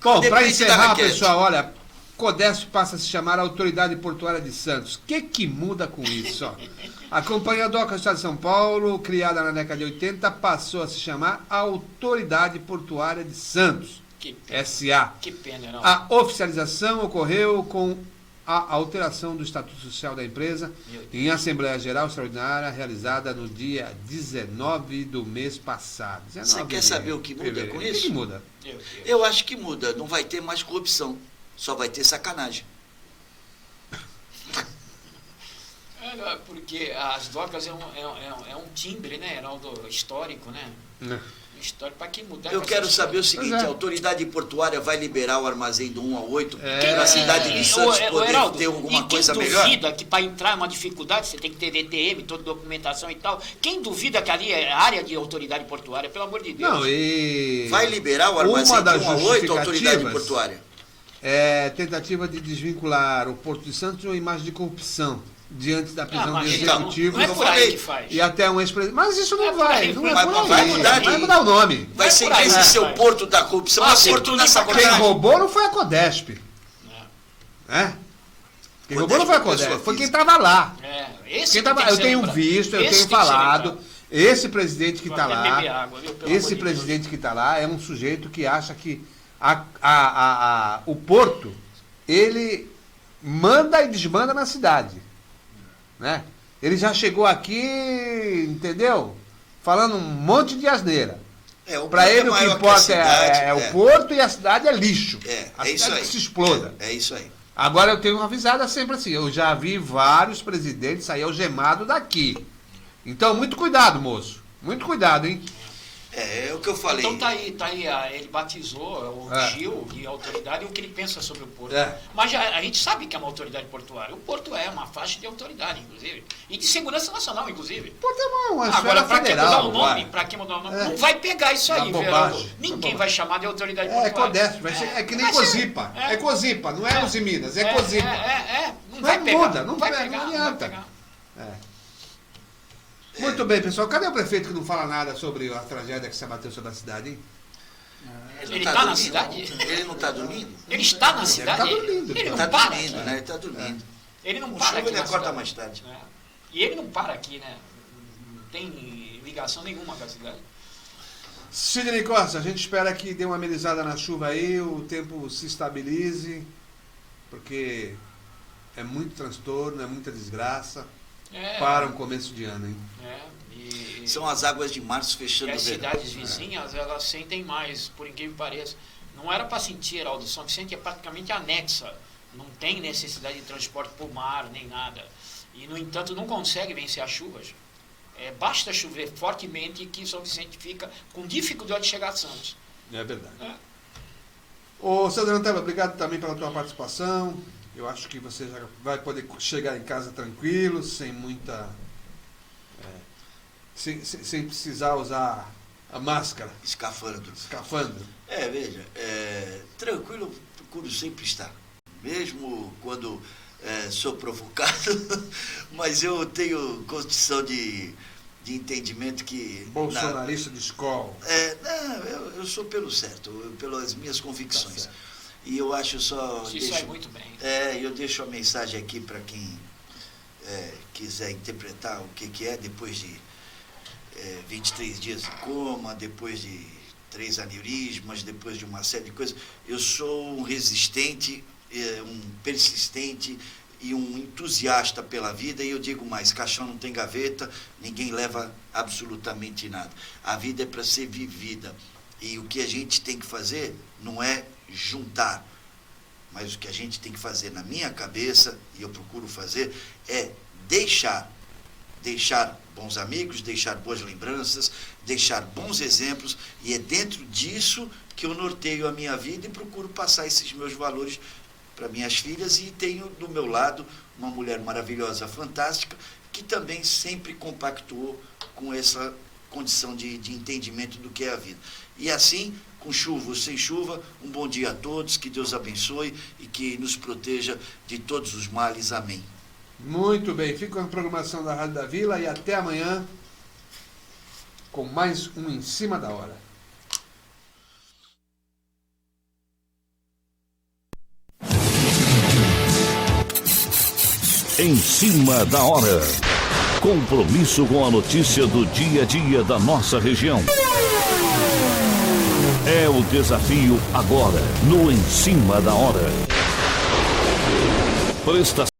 Speaker 2: Bom, para
Speaker 3: Depende da
Speaker 2: encerrar,
Speaker 3: raquete.
Speaker 2: pessoal, olha, Codesp passa a se chamar Autoridade Portuária de Santos. O que muda com isso? Ó? A Companhia Docas do Estado de São Paulo, criada na década de 80, passou a se chamar Autoridade Portuária de Santos, SA.
Speaker 4: Que pena, não.
Speaker 2: A oficialização ocorreu com a alteração do Estatuto Social da empresa em Assembleia Geral Extraordinária realizada no dia 19 do mês passado.
Speaker 3: Você quer saber o que muda com isso?
Speaker 2: O que muda?
Speaker 3: Eu acho que muda. Não vai ter mais corrupção. Só vai ter sacanagem.
Speaker 4: Porque as docas é um timbre, né, Heraldo, histórico, né? Histórico, para que mudar?
Speaker 3: Eu quero saber o seguinte, a autoridade portuária vai liberar o armazém do 1 a 8 para a cidade de Santos poder
Speaker 4: Heraldo,
Speaker 3: ter alguma coisa
Speaker 4: quem
Speaker 3: melhor?
Speaker 4: duvida que para entrar é uma dificuldade, você tem que ter VTM, toda documentação e tal, quem duvida que ali é área de autoridade portuária, pelo amor de Deus?
Speaker 2: Não, e...
Speaker 3: Vai liberar o armazém de 1 a 8 a autoridade portuária?
Speaker 2: É tentativa de desvincular o Porto de Santos de uma imagem de corrupção diante da prisão do executivo.
Speaker 4: Não é por aí que faz.
Speaker 2: E até um ex-presidente. Mas isso não vai. Não é
Speaker 3: Mas
Speaker 2: por aí.
Speaker 3: vai mudar
Speaker 2: Vai mudar o nome.
Speaker 3: Vai ser, em vez de ser o Porto da corrupção, é o Porto da
Speaker 2: Quem
Speaker 3: sacanagem.
Speaker 2: roubou não foi a Codesp. Quem roubou não foi a Codesp. Foi quem estava lá. Eu tenho visto, eu tenho falado. Esse presidente que está lá, é um sujeito que acha que o Porto, ele manda e desmanda na cidade. Né? Ele já chegou aqui, entendeu? Falando um monte de asneira. Para ele o que importa é o Porto e a cidade é lixo. A cidade que se exploda.
Speaker 3: É isso aí.
Speaker 2: Agora eu tenho uma avisada sempre assim, eu já vi vários presidentes sair algemados daqui. Então, muito cuidado, moço. Muito cuidado, hein?
Speaker 3: É o que eu falei.
Speaker 4: Então tá aí, ele batizou o Gil de autoridade e o que ele pensa sobre o Porto. Mas a gente sabe que é uma autoridade portuária. O Porto é uma faixa de autoridade, inclusive. E de segurança nacional, inclusive.
Speaker 2: Porto é uma
Speaker 4: Agora, para que
Speaker 2: federal,
Speaker 4: mudar o nome? Para que mudar o nome? Não vai pegar isso aí, Verão. Ninguém vai chamar de autoridade portuária.
Speaker 2: Codesp, é que nem Cozipa. É Cozipa, não é Uzi Minas, é Cozipa.
Speaker 4: Não vai pegar.
Speaker 2: Muda, não adianta. Muito bem, pessoal. Cadê o prefeito que não fala nada sobre a tragédia que se abateu sobre a cidade, hein?
Speaker 4: Ele está na cidade?
Speaker 3: Ele não está dormindo?
Speaker 4: Ele está na cidade?
Speaker 2: Ele está dormindo.
Speaker 4: Ele não
Speaker 3: Está
Speaker 4: para
Speaker 3: dormindo,
Speaker 4: aqui.
Speaker 3: né? Ele está dormindo.
Speaker 4: Ele não
Speaker 3: Com
Speaker 4: para
Speaker 3: chuva
Speaker 4: aqui
Speaker 3: ele
Speaker 4: na
Speaker 3: acorda
Speaker 4: cidade.
Speaker 3: mais tarde.
Speaker 4: E ele não para aqui, né? Não tem ligação nenhuma com a cidade.
Speaker 2: Sidney Costa, a gente espera que dê uma amenizada na chuva aí, o tempo se estabilize, porque é muito transtorno, é muita desgraça para um começo de ano, hein?
Speaker 3: São as águas de março fechando o
Speaker 4: As
Speaker 3: verão.
Speaker 4: cidades vizinhas, elas sentem mais, por incrível que pareça. Não era para sentir, Heraldo. São Vicente é praticamente anexa. Não tem necessidade de transporte por mar, nem nada. E, no entanto, não consegue vencer as chuvas. Basta chover fortemente que São Vicente fica com dificuldade de chegar a Santos.
Speaker 2: É verdade. Ô, Sandro Antônio, obrigado também pela tua participação. Eu acho que você já vai poder chegar em casa tranquilo, sem muita... sem precisar usar a máscara.
Speaker 3: Escafandro.
Speaker 2: Veja,
Speaker 3: tranquilo eu procuro sempre estar. Mesmo quando sou provocado, mas eu tenho condição de entendimento que...
Speaker 2: Bolsonarista de escola.
Speaker 3: Eu sou pelo certo, pelas minhas convicções. E eu acho só...
Speaker 4: Isso é muito bem.
Speaker 3: Eu deixo a mensagem aqui para quem quiser interpretar o que é depois de 23 dias de coma, depois de 3 aneurismas, depois de uma série de coisas. Eu sou um resistente, um persistente e um entusiasta pela vida, e eu digo mais, caixão não tem gaveta, ninguém leva absolutamente nada. A vida é para ser vivida, e o que a gente tem que fazer não é juntar, mas o que a gente tem que fazer na minha cabeça, e eu procuro fazer, é deixar bons amigos, deixar boas lembranças, deixar bons exemplos, e é dentro disso que eu norteio a minha vida e procuro passar esses meus valores para minhas filhas, e tenho do meu lado uma mulher maravilhosa, fantástica, que também sempre compactuou com essa condição de entendimento do que é a vida. E assim, com chuva ou sem chuva, um bom dia a todos, que Deus abençoe e que nos proteja de todos os males. Amém.
Speaker 2: Muito bem, fico com a programação da Rádio da Vila e até amanhã com mais um Em Cima da Hora.
Speaker 1: Em Cima da Hora. Compromisso com a notícia do dia a dia da nossa região. É o desafio agora, no Em Cima da Hora. Prestação